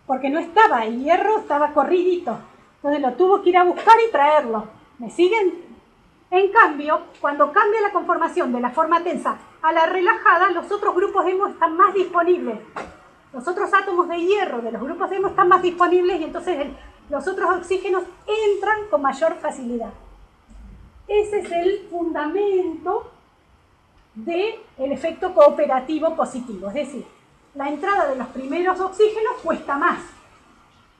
porque no estaba, el hierro estaba corridito, entonces lo tuvo que ir a buscar y traerlo. ¿Me siguen? En cambio, cuando cambia la conformación de la forma tensa a la relajada, los otros grupos hemo están más disponibles. Los otros átomos de hierro de los grupos hemo están más disponibles y entonces los otros oxígenos entran con mayor facilidad. Ese es el fundamento del efecto cooperativo positivo. Es decir, la entrada de los primeros oxígenos cuesta más.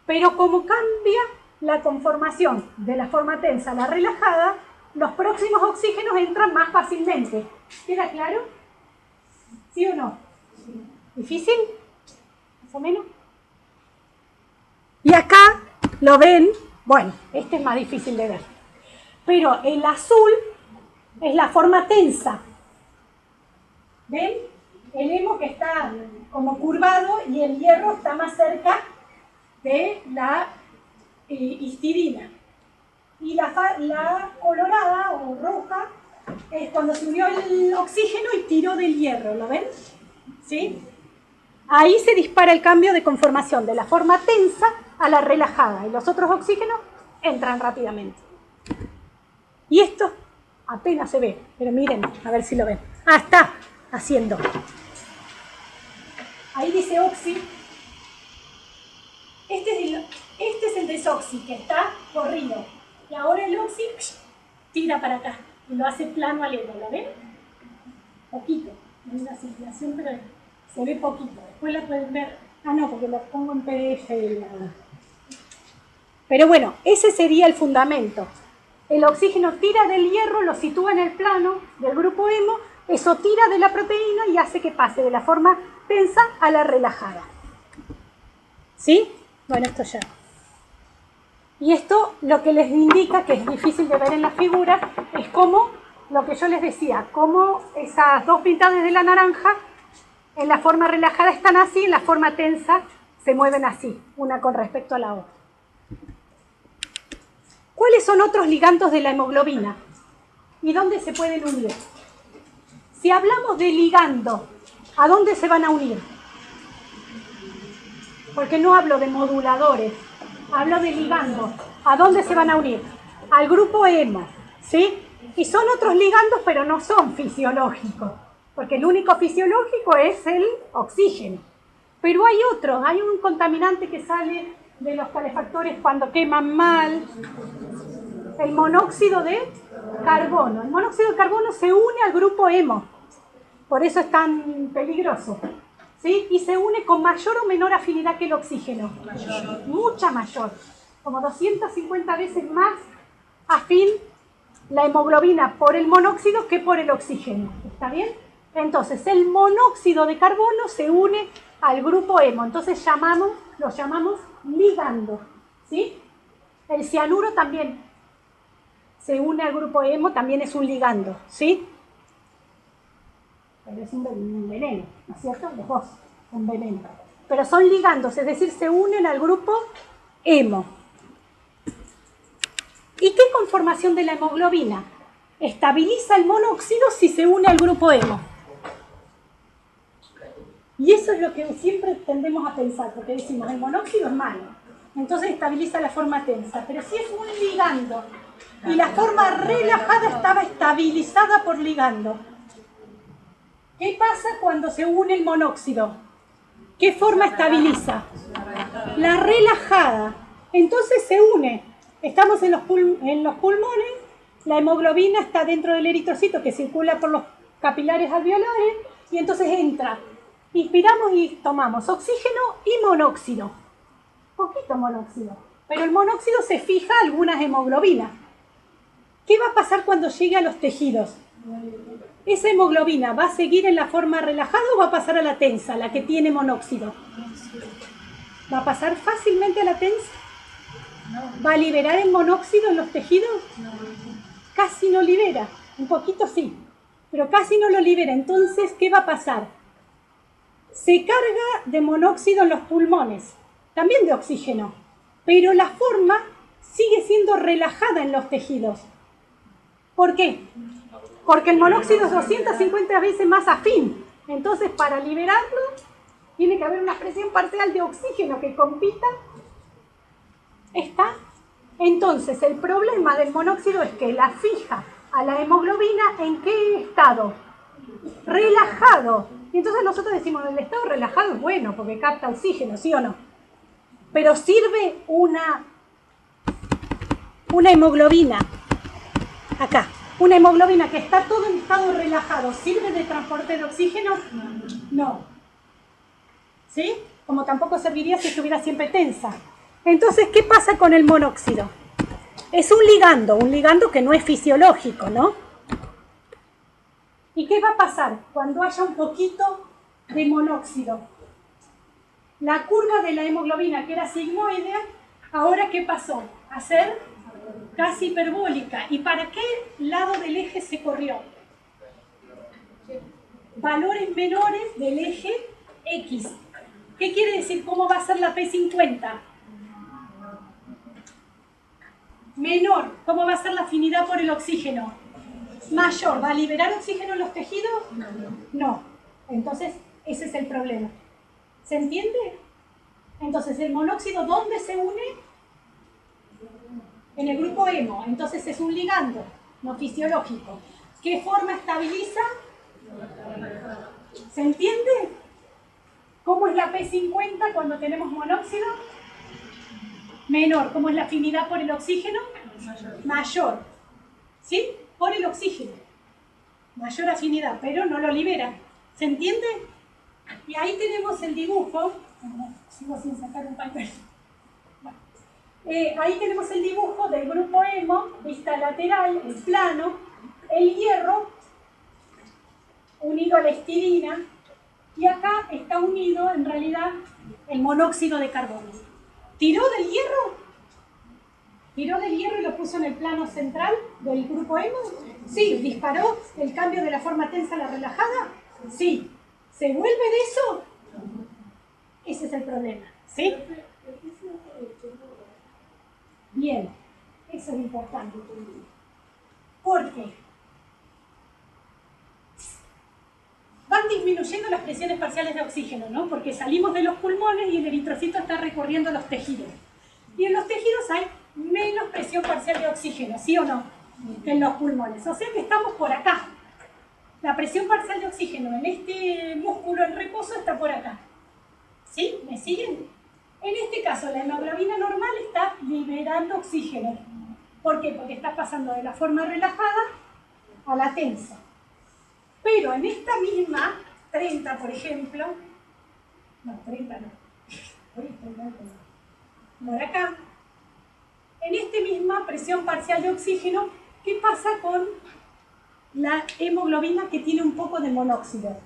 Pero como cambia la conformación de la forma tensa a la relajada, los próximos oxígenos entran más fácilmente. ¿Queda claro? ¿Sí o no? ¿Difícil? ¿Más o menos? Y acá lo ven, bueno, este es más difícil de ver. Pero el azul es la forma tensa. ¿Ven? El hemo que está como curvado y el hierro está más cerca de la histidina. Y la colorada o roja es cuando subió el oxígeno y tiró del hierro, ¿lo ven? ¿Sí? Ahí se dispara el cambio de conformación de la forma tensa a la relajada y los otros oxígenos entran rápidamente. Y esto apenas se ve, pero miren, a ver si lo ven. Ah, está haciendo. Ahí dice oxi. Este es el desoxi, que está corrido. Y ahora el oxi tira para acá y lo hace plano al hemo, ¿lo ven? Poquito. No es una circulación, pero se ve poquito. Después la pueden ver. Ah, no, porque lo pongo en PDF. Pero bueno, ese sería el fundamento. El oxígeno tira del hierro, lo sitúa en el plano del grupo hemo, eso tira de la proteína y hace que pase de la forma tensa a la relajada. ¿Sí? Bueno, esto ya. Y esto lo que les indica, que es difícil de ver en la figura, es cómo, lo que yo les decía, cómo esas dos pintadas de la naranja, en la forma relajada están así, en la forma tensa se mueven así, una con respecto a la otra. ¿Cuáles son otros ligandos de la hemoglobina? ¿Y dónde se pueden unir? Si hablamos de ligando, ¿a dónde se van a unir? Porque no hablo de moduladores, hablo de ligandos. ¿A dónde se van a unir? Al grupo hemo, ¿sí? Y son otros ligandos, pero no son fisiológicos, porque el único fisiológico es el oxígeno. Pero hay otros, hay un contaminante que sale de los calefactores cuando queman mal, el monóxido de carbono. El monóxido de carbono se une al grupo hemo, por eso es tan peligroso, ¿sí? Y se une con mayor o menor afinidad que el oxígeno. Mucha mayor, como 250 veces más afín la hemoglobina por el monóxido que por el oxígeno. ¿Está bien? Entonces, el monóxido de carbono se une al grupo hemo, entonces lo llamamos ligando, ¿sí? El cianuro también se une al grupo hemo, también es un ligando, ¿sí? Pero es un veneno, ¿no es cierto? Los dos son veneno. Pero son ligandos, es decir, se unen al grupo hemo. ¿Y qué conformación de la hemoglobina? Estabiliza el monóxido si se une al grupo hemo. Y eso es lo que siempre tendemos a pensar, porque decimos, el monóxido es malo, entonces estabiliza la forma tensa. Pero si es un ligando y la forma relajada estaba estabilizada por ligando, ¿qué pasa cuando se une el monóxido? ¿Qué forma estabiliza? La relajada. Entonces se une. Estamos en los pulmones, la hemoglobina está dentro del eritrocito que circula por los capilares alveolares y entonces entra. Inspiramos y tomamos oxígeno y monóxido. Poquito monóxido. Pero el monóxido se fija a algunas hemoglobinas. ¿Qué va a pasar cuando llegue a los tejidos? ¿Esa hemoglobina va a seguir en la forma relajada o va a pasar a la tensa, la que tiene monóxido? ¿Va a pasar fácilmente a la tensa? ¿Va a liberar el monóxido en los tejidos? Casi no libera, un poquito sí, pero casi no lo libera. Entonces, ¿qué va a pasar? Se carga de monóxido en los pulmones, también de oxígeno, pero la forma sigue siendo relajada en los tejidos. ¿Por qué? Porque el monóxido es 250 veces más afín. Entonces, para liberarlo, tiene que haber una presión parcial de oxígeno que compita. ¿Está? Entonces, el problema del monóxido es que la fija a la hemoglobina ¿en qué estado? Relajado. Y entonces nosotros decimos, el estado relajado es bueno porque capta oxígeno, ¿sí o no? Pero sirve una hemoglobina, acá, una hemoglobina que está todo en estado relajado, ¿sirve de transporte de oxígeno? No. ¿Sí? Como tampoco serviría si estuviera siempre tensa. Entonces, ¿qué pasa con el monóxido? Es un ligando que no es fisiológico, ¿no? ¿Y qué va a pasar cuando haya un poquito de monóxido? La curva de la hemoglobina, que era sigmoidea, ahora ¿qué pasó? A ser casi hiperbólica. ¿Y para qué lado del eje se corrió? Valores menores del eje X. ¿Qué quiere decir? ¿Cómo va a ser la P50? Menor. ¿Cómo va a ser la afinidad por el oxígeno? Mayor. ¿Va a liberar oxígeno en los tejidos? No. Entonces, ese es el problema. ¿Se entiende? Entonces, ¿el monóxido dónde se une? En el grupo hemo. Entonces, es un ligando, no fisiológico. ¿Qué forma estabiliza? ¿Se entiende? ¿Cómo es la P50 cuando tenemos monóxido? Menor. ¿Cómo es la afinidad por el oxígeno? Mayor. ¿Sí? Por el oxígeno. Mayor afinidad, pero no lo libera. ¿Se entiende? Y ahí tenemos el dibujo. Sigo sin sacar un papel. Ahí tenemos el dibujo del grupo hemo, vista lateral, el plano, el hierro unido a la histidina, y acá está unido en realidad el monóxido de carbono. ¿Tiró del hierro? ¿Tiró del hierro y lo puso en el plano central del grupo hemo? Sí. ¿Disparó el cambio de la forma tensa a la relajada? Sí. ¿Se vuelve de eso? Ese es el problema, ¿sí? Bien. Eso es importante. ¿Por qué? Van disminuyendo las presiones parciales de oxígeno, ¿no? Porque salimos de los pulmones y el eritrocito está recorriendo los tejidos. Y en los tejidos hay menos presión parcial de oxígeno, ¿sí o no? Que en los pulmones. O sea que estamos por acá. La presión parcial de oxígeno en este músculo en reposo está por acá. ¿Sí? ¿Me siguen? En este caso, la hemoglobina normal está liberando oxígeno. ¿Por qué? Porque está pasando de la forma relajada a la tensa. Pero en esta misma, 30 por ejemplo, no, 30 no, por acá, en esta misma presión parcial de oxígeno, ¿qué pasa con la hemoglobina que tiene un poco de monóxido?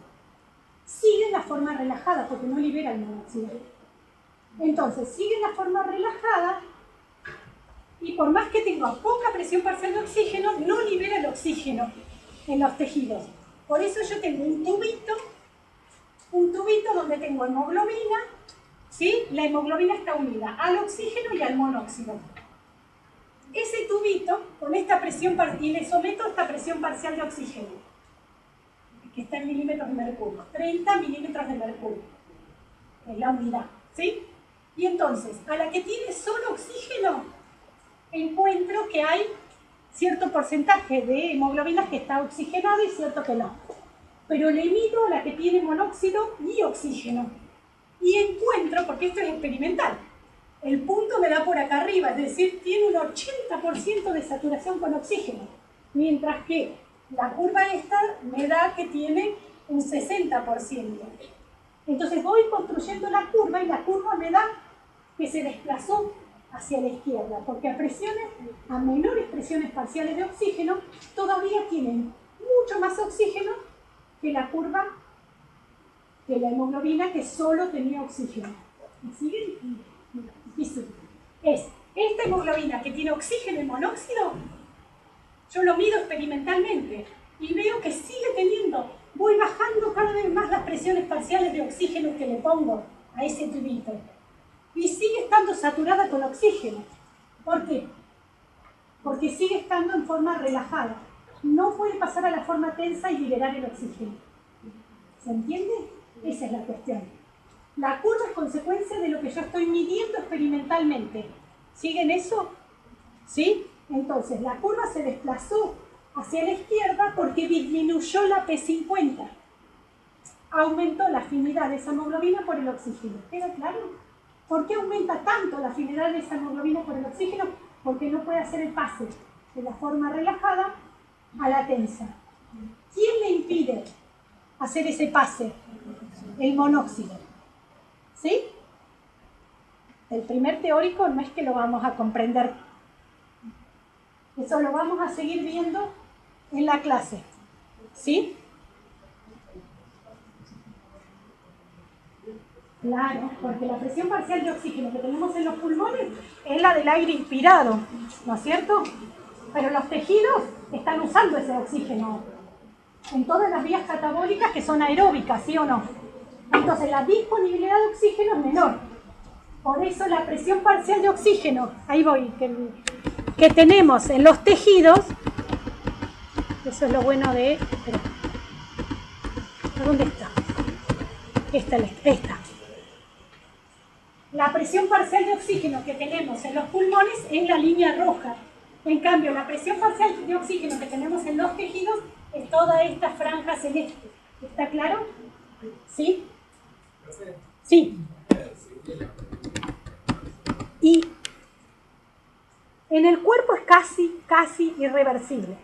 Sigue en la forma relajada porque no libera el monóxido. Entonces, sigue en la forma relajada y por más que tenga poca presión parcial de oxígeno, no libera el oxígeno en los tejidos. Por eso yo tengo un tubito donde tengo hemoglobina, ¿sí? La hemoglobina está unida al oxígeno y al monóxido. Ese tubito, con esta presión, y le someto esta presión parcial de oxígeno, que está en milímetros de mercurio, 30 milímetros de mercurio, es la unidad, ¿sí? Y entonces, a la que tiene solo oxígeno, encuentro que hay cierto porcentaje de hemoglobinas que está oxigenado y cierto que no. Pero le mido a la que tiene monóxido y oxígeno. Y encuentro, porque esto es experimental, el punto me da por acá arriba, es decir, tiene un 80% de saturación con oxígeno, mientras que la curva esta me da que tiene un 60%. Entonces voy construyendo la curva y la curva me da que se desplazó hacia la izquierda, porque a menores presiones parciales de oxígeno todavía tienen mucho más oxígeno que la curva de la hemoglobina que solo tenía oxígeno. ¿Me siguen? Es esta hemoglobina que tiene oxígeno y monóxido, yo lo mido experimentalmente y veo que sigue teniendo, voy bajando cada vez más las presiones parciales de oxígeno que le pongo a ese tubito. Y sigue estando saturada con oxígeno. ¿Por qué? Porque sigue estando en forma relajada. No puede pasar a la forma tensa y liberar el oxígeno. ¿Se entiende? Esa es la cuestión. La curva es consecuencia de lo que yo estoy midiendo experimentalmente. ¿Siguen eso? ¿Sí? Entonces, la curva se desplazó hacia la izquierda porque disminuyó la P50. Aumentó la afinidad de esa hemoglobina por el oxígeno. ¿Queda claro? ¿Por qué aumenta tanto la afinidad de esa hemoglobina por el oxígeno? Porque no puede hacer el pase de la forma relajada a la tensa. ¿Quién le impide hacer ese pase? El monóxido. ¿Sí? El primer teórico no es que lo vamos a comprender. Eso lo vamos a seguir viendo en la clase. ¿Sí? Claro, porque la presión parcial de oxígeno que tenemos en los pulmones es la del aire inspirado, ¿no es cierto? Pero los tejidos están usando ese oxígeno en todas las vías catabólicas que son aeróbicas, ¿sí o no? Entonces la disponibilidad de oxígeno es menor. Por eso la presión parcial de oxígeno, ahí voy, que tenemos en los tejidos, eso es lo bueno de... ¿Dónde está? Esta. La presión parcial de oxígeno que tenemos en los pulmones es la línea roja. En cambio, la presión parcial de oxígeno que tenemos en los tejidos es toda esta franja celeste. ¿Está claro? ¿Sí? Sí. Y en el cuerpo es casi irreversible.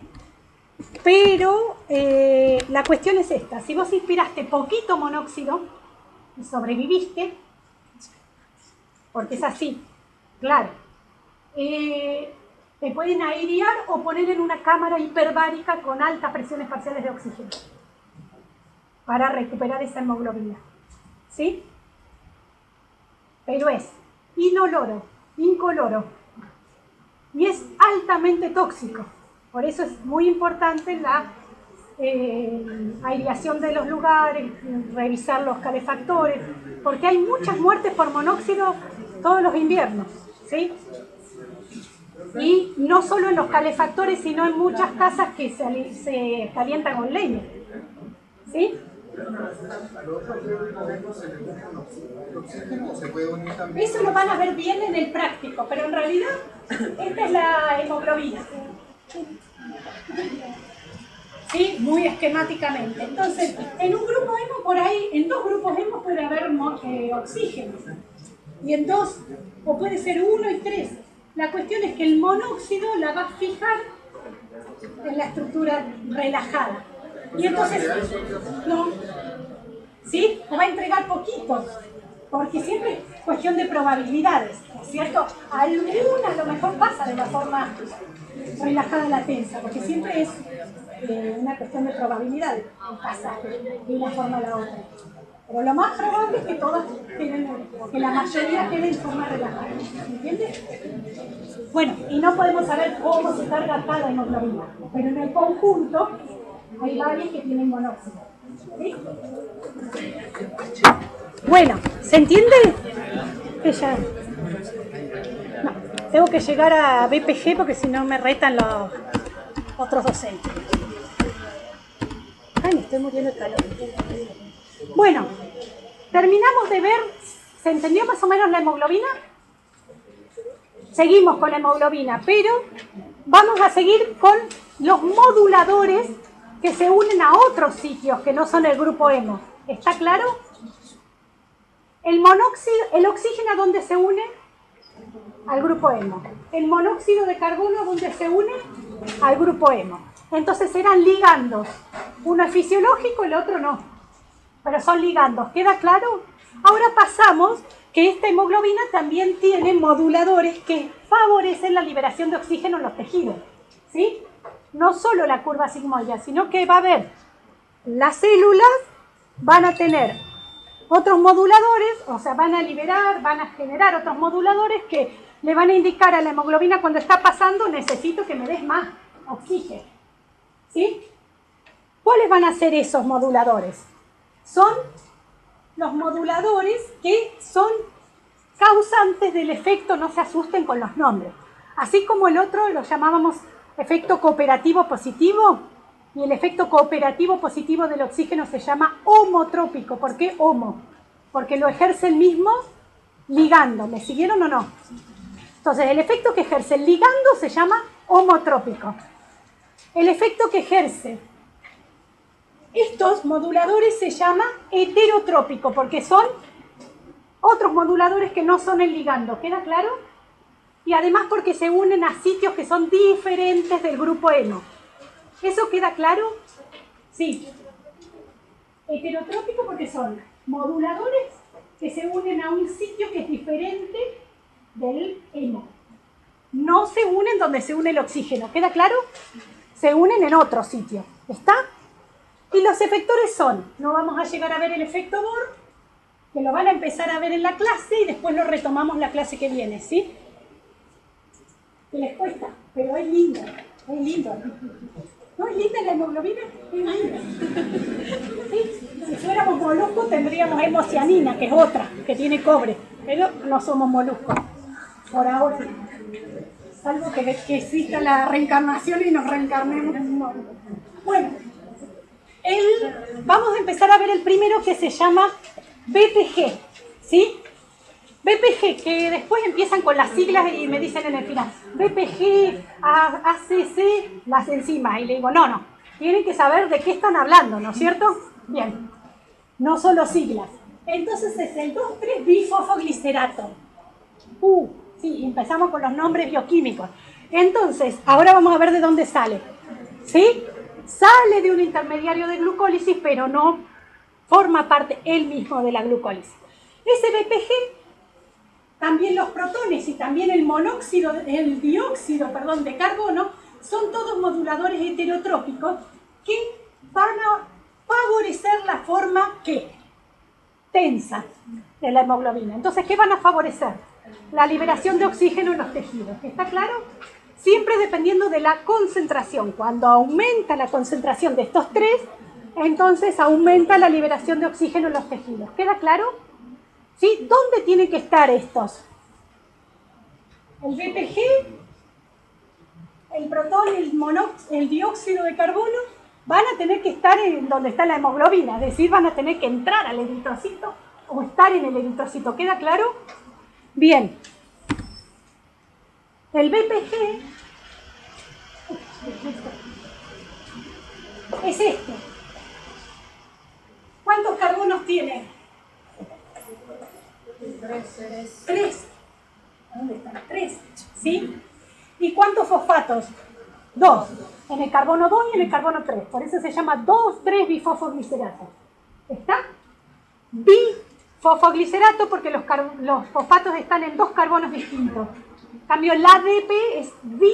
Pero la cuestión es esta. Si vos inspiraste poquito monóxido y sobreviviste, porque es así, claro, te pueden airear o poner en una cámara hiperbárica con altas presiones parciales de oxígeno para recuperar esa hemoglobina. ¿Sí? Pero es inoloro, incoloro y es altamente tóxico. Por eso es muy importante la aireación de los lugares, revisar los calefactores, porque hay muchas muertes por monóxido todos los inviernos, ¿sí? Y no solo en los calefactores, sino en muchas casas que se calientan con leña. ¿Sí? Eso lo van a ver bien en el práctico, pero en realidad esta es la hemoglobina. ¿Sí? Muy esquemáticamente. Entonces, en un grupo hemo por ahí, en dos grupos hemo puede haber oxígeno. Y en dos, o puede ser 1 y 3. La cuestión es que el monóxido la va a fijar en la estructura relajada. Y entonces, no, ¿sí? O va a entregar poquito, porque siempre es cuestión de probabilidades, ¿no es cierto? Alguna a lo mejor pasa de la forma relajada a la tensa, porque siempre es una cuestión de probabilidades, pasa de una forma a la otra. Pero lo más probable es que todas queden, que la mayoría quede en forma relajada, ¿entiendes? Bueno, y no podemos saber cómo se carga cada hemoglobina, pero en el conjunto hay varias que tienen monóxido. ¿Sí? Bueno, ¿se entiende? Ella. No, tengo que llegar a BPG porque si no me retan los otros docentes. Ay, me estoy muriendo de calor. Bueno, terminamos de ver, ¿se entendió más o menos la hemoglobina? Seguimos con la hemoglobina, pero vamos a seguir con los moduladores que se unen a otros sitios que no son el grupo hemo. ¿Está claro? El oxígeno, ¿a dónde se une? Al grupo hemo. El monóxido de carbono, ¿a dónde se une? Al grupo hemo. Entonces eran ligandos. Uno es fisiológico, el otro no. Pero son ligandos. ¿Queda claro? Ahora pasamos que esta hemoglobina también tiene moduladores que favorecen la liberación de oxígeno en los tejidos. ¿Sí? No solo la curva sigmoide, sino que va a haber las células van a tener otros moduladores, o sea, van a liberar, van a generar otros moduladores que le van a indicar a la hemoglobina cuando está pasando, necesito que me des más oxígeno. ¿Sí? ¿Cuáles van a ser esos moduladores? Son los moduladores que son causantes del efecto, no se asusten con los nombres. Así como el otro lo llamábamos efecto cooperativo positivo, y el efecto cooperativo positivo del oxígeno se llama homotrópico. ¿Por qué homo? Porque lo ejerce el mismo ligando. ¿Me siguieron o no? Entonces, el efecto que ejerce el ligando se llama homotrópico. El efecto que ejerce estos moduladores se llama heterotrópico, porque son otros moduladores que no son el ligando. ¿Queda claro? Y además porque se unen a sitios que son diferentes del grupo hemo. ¿Eso queda claro? Sí. Heterotrópico porque son moduladores que se unen a un sitio que es diferente del hemo. No se unen donde se une el oxígeno. ¿Queda claro? Se unen en otro sitio. ¿Está? Y los efectores son, no vamos a llegar a ver el efecto Bohr, que lo van a empezar a ver en la clase y después lo retomamos la clase que viene, ¿sí? Que les cuesta, pero es lindo, es lindo. ¿No es linda la hemoglobina? Es linda. ¿Sí? Si fuéramos moluscos tendríamos hemocianina, que es otra, que tiene cobre, pero no somos moluscos, por ahora. Salvo que exista la reencarnación y nos reencarnemos en un molusco. Bueno, vamos a empezar a ver el primero que se llama BPG, ¿sí? BPG, que después empiezan con las siglas y me dicen en el final, BPG, ACC, las enzimas. Y le digo, no, tienen que saber de qué están hablando, ¿no es cierto? Bien, no solo siglas. Entonces es el 2,3-bifosfoglicerato. Sí, empezamos con los nombres bioquímicos. Entonces, ahora vamos a ver de dónde sale, ¿sí? Sale de un intermediario de glucólisis, pero no forma parte él mismo de la glucólisis. Ese BPG, también los protones y también el dióxido de carbono, son todos moduladores heterotrópicos que van a favorecer la forma tensa de la hemoglobina. Entonces, ¿qué van a favorecer? La liberación de oxígeno en los tejidos. ¿Está claro? Siempre dependiendo de la concentración. Cuando aumenta la concentración de estos tres, entonces aumenta la liberación de oxígeno en los tejidos. ¿Queda claro? ¿Sí? ¿Dónde tienen que estar estos? El BPG el protón, el dióxido de carbono, van a tener que estar en donde está la hemoglobina, es decir, van a tener que entrar al eritrocito o estar en el eritrocito. ¿Queda claro? Bien. El BPG es este. ¿Cuántos carbonos tiene? 3. ¿Dónde están? 3. ¿Sí? ¿Y cuántos fosfatos? 2. En el carbono 2 y en el carbono 3. Por eso se llama 2,3 bifosfoglicerato. ¿Está? Bifosfoglicerato porque los fosfatos están en 2 carbonos distintos. En cambio, el ADP es bi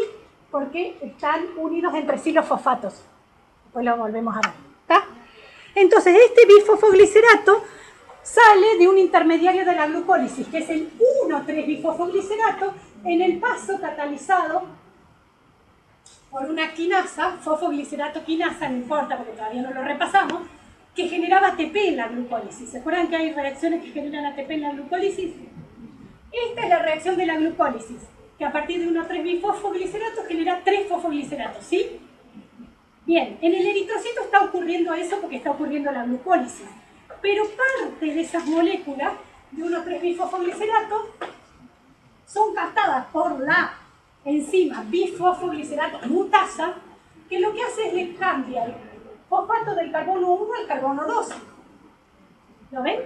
porque están unidos entre sí los fosfatos. Después lo volvemos a ver. ¿Está? Entonces, este bifosfoglicerato sale de un intermediario de la glucólisis, que es el 1,3-bifosfoglicerato, en el paso catalizado por una quinasa, fosfoglicerato quinasa, no importa porque todavía no lo repasamos, que generaba ATP en la glucólisis. ¿Se acuerdan que hay reacciones que generan ATP en la glucólisis? Esta es la reacción de la glucólisis, que a partir de 1,3-bifosfoglicerato genera 3 fosfogliceratos, ¿sí? Bien, en el eritrocito está ocurriendo eso porque está ocurriendo la glucólisis. Pero parte de esas moléculas de 1,3-bifosfoglicerato son captadas por la enzima bifosfoglicerato mutasa, que lo que hace es le cambia el fosfato del carbono 1 al carbono 2. ¿Lo ven?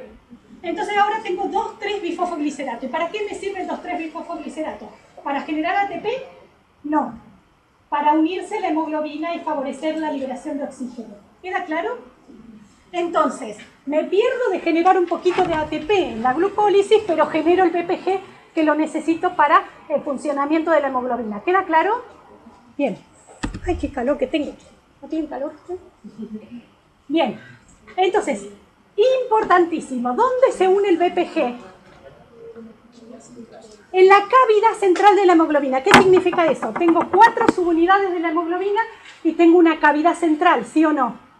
Entonces ahora tengo 2,3-bifosfoglicerato. ¿Y para qué me sirve el 2,3-bifosfoglicerato? ¿Para generar ATP? No. Para unirse a la hemoglobina y favorecer la liberación de oxígeno. ¿Queda claro? Entonces, me pierdo de generar un poquito de ATP en la glucólisis, pero genero el BPG que lo necesito para el funcionamiento de la hemoglobina. ¿Queda claro? Bien. Ay, qué calor que tengo. ¿No tienen calor? Bien. Entonces, importantísimo. ¿Dónde se une el BPG? En la cavidad central de la hemoglobina. ¿Qué significa eso? Tengo 4 subunidades de la hemoglobina y tengo una cavidad central, ¿sí o no?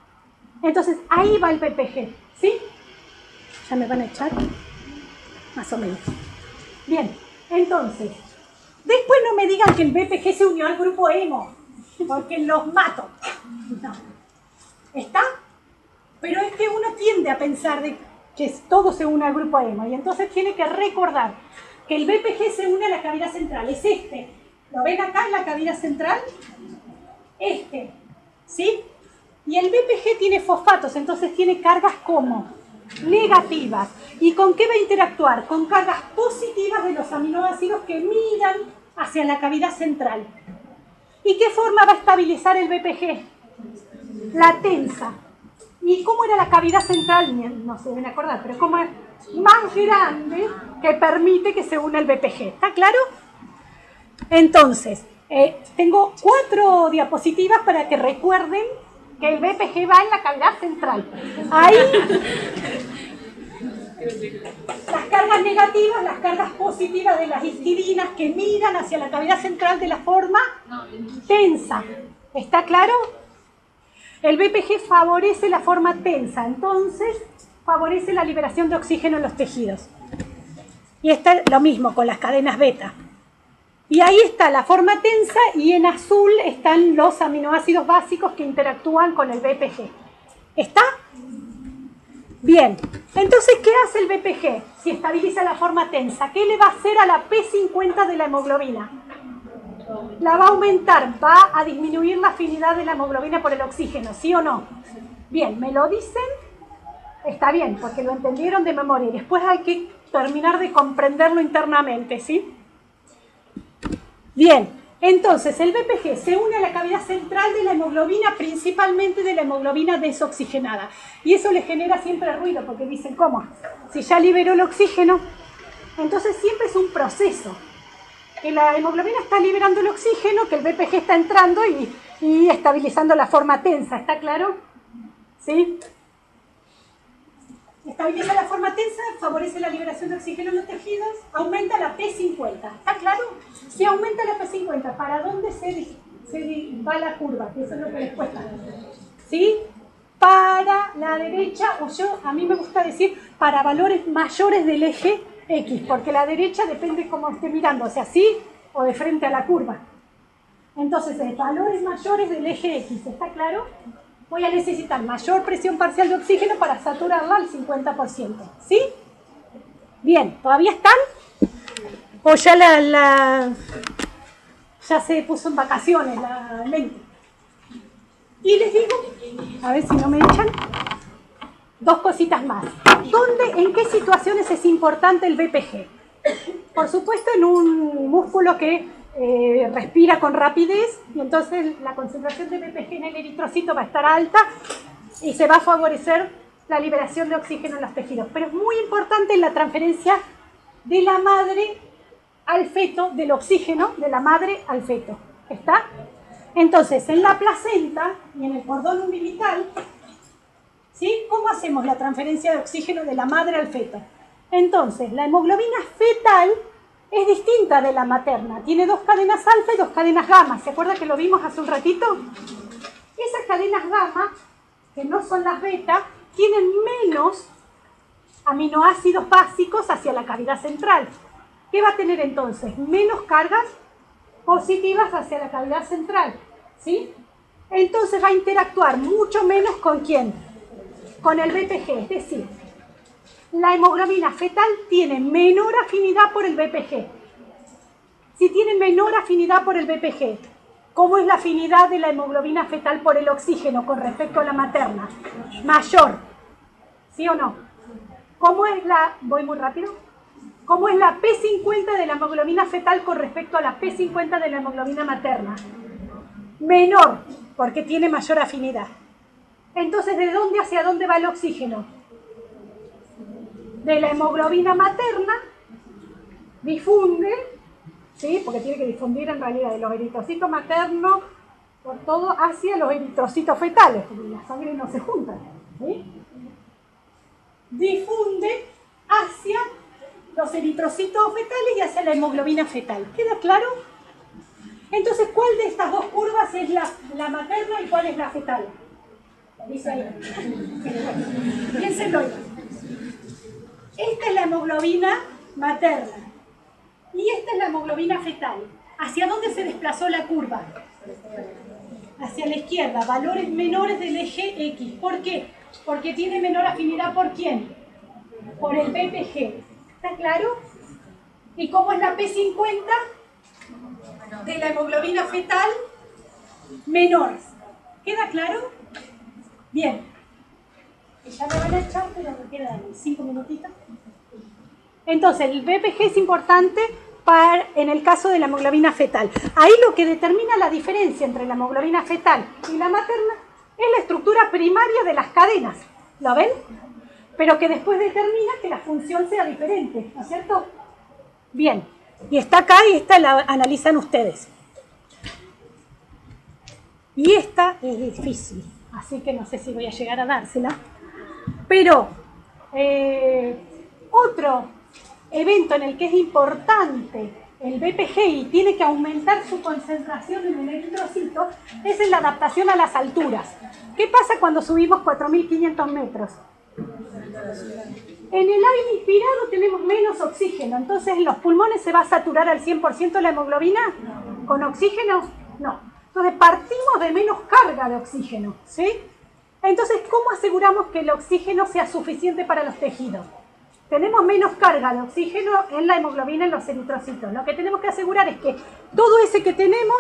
Entonces, ahí va el BPG, ¿sí? ¿Ya me van a echar? Más o menos. Bien, entonces, después no me digan que el BPG se unió al grupo hemo, porque los mato. No. ¿Está? Pero es que uno tiende a pensar de que todo se une al grupo hemo, y entonces tiene que recordar que el BPG se une a la cavidad central. Es este. ¿Lo ven acá en la cavidad central? Este. ¿Sí? Y el BPG tiene fosfatos, entonces tiene cargas como negativas. ¿Y con qué va a interactuar? Con cargas positivas de los aminoácidos que miran hacia la cavidad central. ¿Y qué forma va a estabilizar el BPG? La tensa. ¿Y cómo era la cavidad central? No se deben acordar, pero como es más grande que permite que se una el BPG. ¿Está claro? Entonces, tengo 4 diapositivas para que recuerden que el BPG va en la cavidad central. Ahí, las cargas negativas, las cargas positivas de las histidinas que miran hacia la cavidad central de la forma tensa. ¿Está claro? El BPG favorece la forma tensa, entonces favorece la liberación de oxígeno en los tejidos. Y está lo mismo con las cadenas beta. Y ahí está la forma tensa y en azul están los aminoácidos básicos que interactúan con el BPG. ¿Está? Bien. Entonces, ¿qué hace el BPG si estabiliza la forma tensa? ¿Qué le va a hacer a la P50 de la hemoglobina? La va a aumentar, va a disminuir la afinidad de la hemoglobina por el oxígeno, ¿sí o no? Bien, ¿me lo dicen? Está bien, porque lo entendieron de memoria. Y después hay que terminar de comprenderlo internamente, ¿sí? Bien, entonces el BPG se une a la cavidad central de la hemoglobina, principalmente de la hemoglobina desoxigenada. Y eso le genera siempre ruido, porque dicen, ¿cómo? Si ya liberó el oxígeno, entonces siempre es un proceso. Que la hemoglobina está liberando el oxígeno, que el BPG está entrando y estabilizando la forma tensa. ¿Está claro? ¿Sí? Estabiliza la forma tensa, favorece la liberación de oxígeno en los tejidos, aumenta la P50. ¿Está claro? Si aumenta la P50, ¿para dónde se va la curva? Que eso es lo que les cuesta. ¿Sí? Para la derecha, o a mí me gusta decir, para valores mayores del eje X, porque la derecha depende cómo esté mirando, o sea, así o de frente a la curva. Entonces, en valores mayores del eje X, ¿está claro? Voy a necesitar mayor presión parcial de oxígeno para saturarla al 50%. ¿Sí? Bien, ¿todavía están? ¿O ya ya se puso en vacaciones la mente? Y les digo, a ver si no me echan, dos cositas más. ¿En qué situaciones es importante el BPG? Por supuesto, en un músculo que respira con rapidez, y entonces la concentración de BPG en el eritrocito va a estar alta y se va a favorecer la liberación de oxígeno en los tejidos. Pero es muy importante la transferencia de la madre al feto, del oxígeno de la madre al feto. ¿Está? Entonces, en la placenta y en el cordón umbilical, ¿sí? ¿Cómo hacemos la transferencia de oxígeno de la madre al feto? Entonces, la hemoglobina fetal es distinta de la materna. Tiene dos cadenas alfa y dos cadenas gamma. ¿Se acuerda que lo vimos hace un ratito? Esas cadenas gamma, que no son las beta, tienen menos aminoácidos básicos hacia la cavidad central. ¿Qué va a tener entonces? Menos cargas positivas hacia la cavidad central, ¿sí? Entonces va a interactuar mucho menos ¿con quién? Con el BPG, es decir, la hemoglobina fetal tiene menor afinidad por el BPG. Si tiene menor afinidad por el BPG, ¿cómo es la afinidad de la hemoglobina fetal por el oxígeno con respecto a la materna? Mayor, ¿sí o no? ¿Cómo es la... voy muy rápido? ¿Cómo es la P50 de la hemoglobina fetal con respecto a la P50 de la hemoglobina materna? Menor, porque tiene mayor afinidad. Entonces, ¿de dónde hacia dónde va el oxígeno? De la hemoglobina materna, difunde, ¿sí? Porque tiene que difundir en realidad de los eritrocitos maternos por todo hacia los eritrocitos fetales, porque la sangre no se junta, ¿sí? Difunde hacia los eritrocitos fetales y hacia la hemoglobina fetal. ¿Queda claro? Entonces, ¿cuál de estas dos curvas es la materna y cuál es la fetal? Dice ahí. Piénsenlo. Esta es la hemoglobina materna y esta es la hemoglobina fetal. ¿Hacia dónde se desplazó la curva? Hacia la izquierda, valores menores del eje X. ¿Por qué? Porque tiene menor afinidad ¿por quién? Por el BPG. ¿Está claro? ¿Y cómo es la P50 de la hemoglobina fetal? Menor. ¿Queda claro? Bien. Ya me van a echar, pero me quedan 5 minutitos. Entonces, el BPG es importante en el caso de la hemoglobina fetal. Ahí lo que determina la diferencia entre la hemoglobina fetal y la materna es la estructura primaria de las cadenas. ¿Lo ven? Pero que después determina que la función sea diferente, ¿no es cierto? Bien, y está acá y esta la analizan ustedes. Y esta es difícil, así que no sé si voy a llegar a dársela. Pero otro evento en el que es importante el BPG y tiene que aumentar su concentración en el eritrocito es en la adaptación a las alturas. ¿Qué pasa cuando subimos 4.500 metros? En el aire inspirado tenemos menos oxígeno, entonces en los pulmones se va a saturar al 100% la hemoglobina. ¿Con oxígeno? No. Entonces partimos de menos carga de oxígeno, ¿sí? Entonces, ¿cómo aseguramos que el oxígeno sea suficiente para los tejidos? Tenemos menos carga de oxígeno en la hemoglobina en los eritrocitos. Lo que tenemos que asegurar es que todo ese que tenemos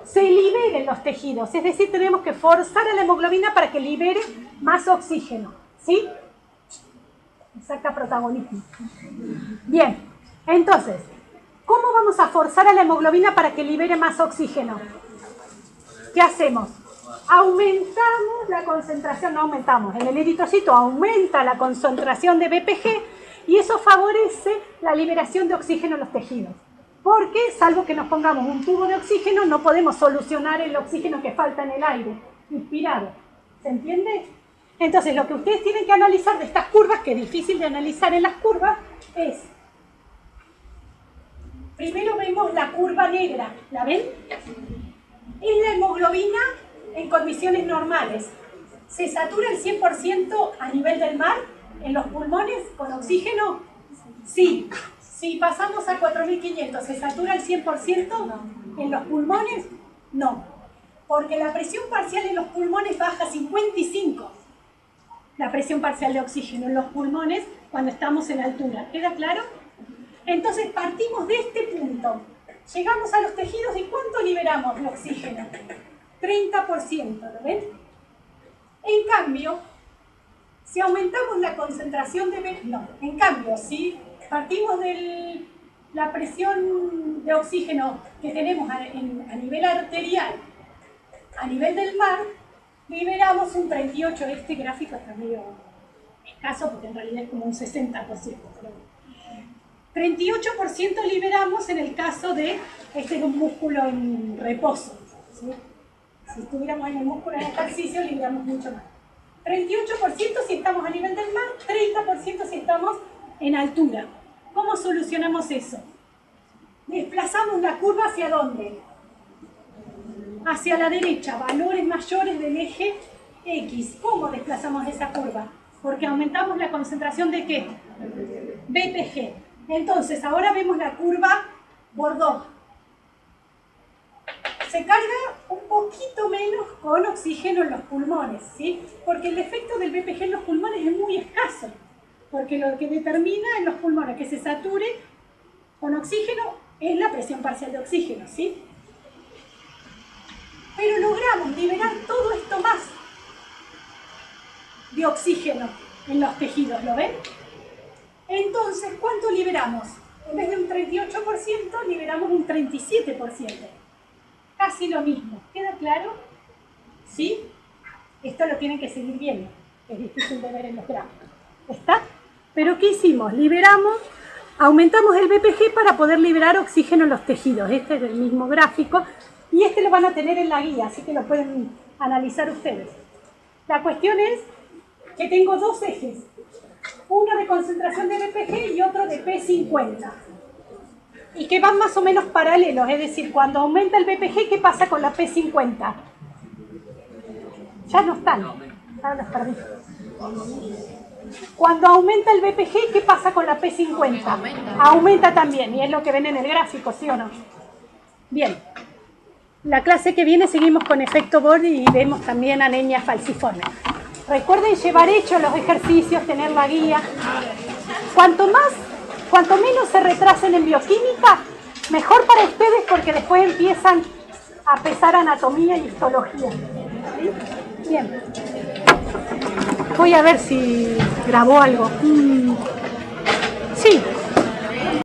se libere en los tejidos, es decir, tenemos que forzar a la hemoglobina para que libere más oxígeno, ¿sí? Saca protagonismo. Bien, entonces, ¿cómo vamos a forzar a la hemoglobina para que libere más oxígeno? ¿Qué hacemos? Aumentamos la concentración, no aumentamos, en el eritrocito aumenta la concentración de BPG y eso favorece la liberación de oxígeno en los tejidos. Porque, salvo que nos pongamos un tubo de oxígeno, no podemos solucionar el oxígeno que falta en el aire inspirado. ¿Se entiende? Entonces, lo que ustedes tienen que analizar de estas curvas, que es difícil de analizar en las curvas, es... Primero vemos la curva negra, ¿la ven? Es la hemoglobina en condiciones normales. ¿Se satura el 100% a nivel del mar en los pulmones con oxígeno? Sí. Si pasamos a 4.500, ¿se satura el 100% en los pulmones? No, porque la presión parcial en los pulmones baja a 55. La presión parcial de oxígeno en los pulmones cuando estamos en altura. ¿Queda claro? Entonces partimos de este punto. Llegamos a los tejidos y ¿cuánto liberamos de oxígeno? 30%, ¿lo ven? En cambio, si aumentamos la concentración de... No, en cambio, si partimos de la presión de oxígeno que tenemos a nivel arterial, a nivel del mar, liberamos un 38%. Este gráfico está medio escaso porque en realidad es como un 60%. Pero 38% liberamos en el caso de un músculo en reposo, ¿sí? Si estuviéramos en el músculo en ejercicio, liberamos mucho más. 38% si estamos a nivel del mar, 30% si estamos en altura. ¿Cómo solucionamos eso? Desplazamos la curva ¿hacia dónde? Hacia la derecha, valores mayores del eje X. ¿Cómo desplazamos esa curva? Porque aumentamos la concentración de ¿qué? BPG. Entonces, ahora vemos la curva por 2. Se carga un poquito menos con oxígeno en los pulmones, ¿sí? Porque el efecto del BPG en los pulmones es muy escaso. Porque lo que determina en los pulmones que se sature con oxígeno es la presión parcial de oxígeno, ¿sí? Pero logramos liberar todo esto más de oxígeno en los tejidos, ¿lo ven? Entonces, ¿cuánto liberamos? En vez de un 38%, liberamos un 37%. Casi lo mismo. ¿Queda claro? ¿Sí? Esto lo tienen que seguir viendo. Es difícil de ver en los gráficos. ¿Está? ¿Pero qué hicimos? Liberamos, aumentamos el BPG para poder liberar oxígeno en los tejidos. Este es el mismo gráfico. Y este lo van a tener en la guía, así que lo pueden analizar ustedes. La cuestión es que tengo dos ejes. Uno de concentración de BPG y otro de P50. Y que van más o menos paralelos, es decir, cuando aumenta el BPG, ¿qué pasa con la P50? Ya no están, ahora los perdí. Cuando aumenta el BPG, ¿qué pasa con la P50? Aumenta también, y es lo que ven en el gráfico, ¿sí o no? Bien. La clase que viene seguimos con efecto Bohr y vemos también anemia falciforme. Recuerden llevar hechos los ejercicios, tener la guía. Cuanto menos se retrasen en bioquímica, mejor para ustedes porque después empiezan a pesar anatomía y histología. ¿Sí? Bien. Voy a ver si grabó algo. Sí.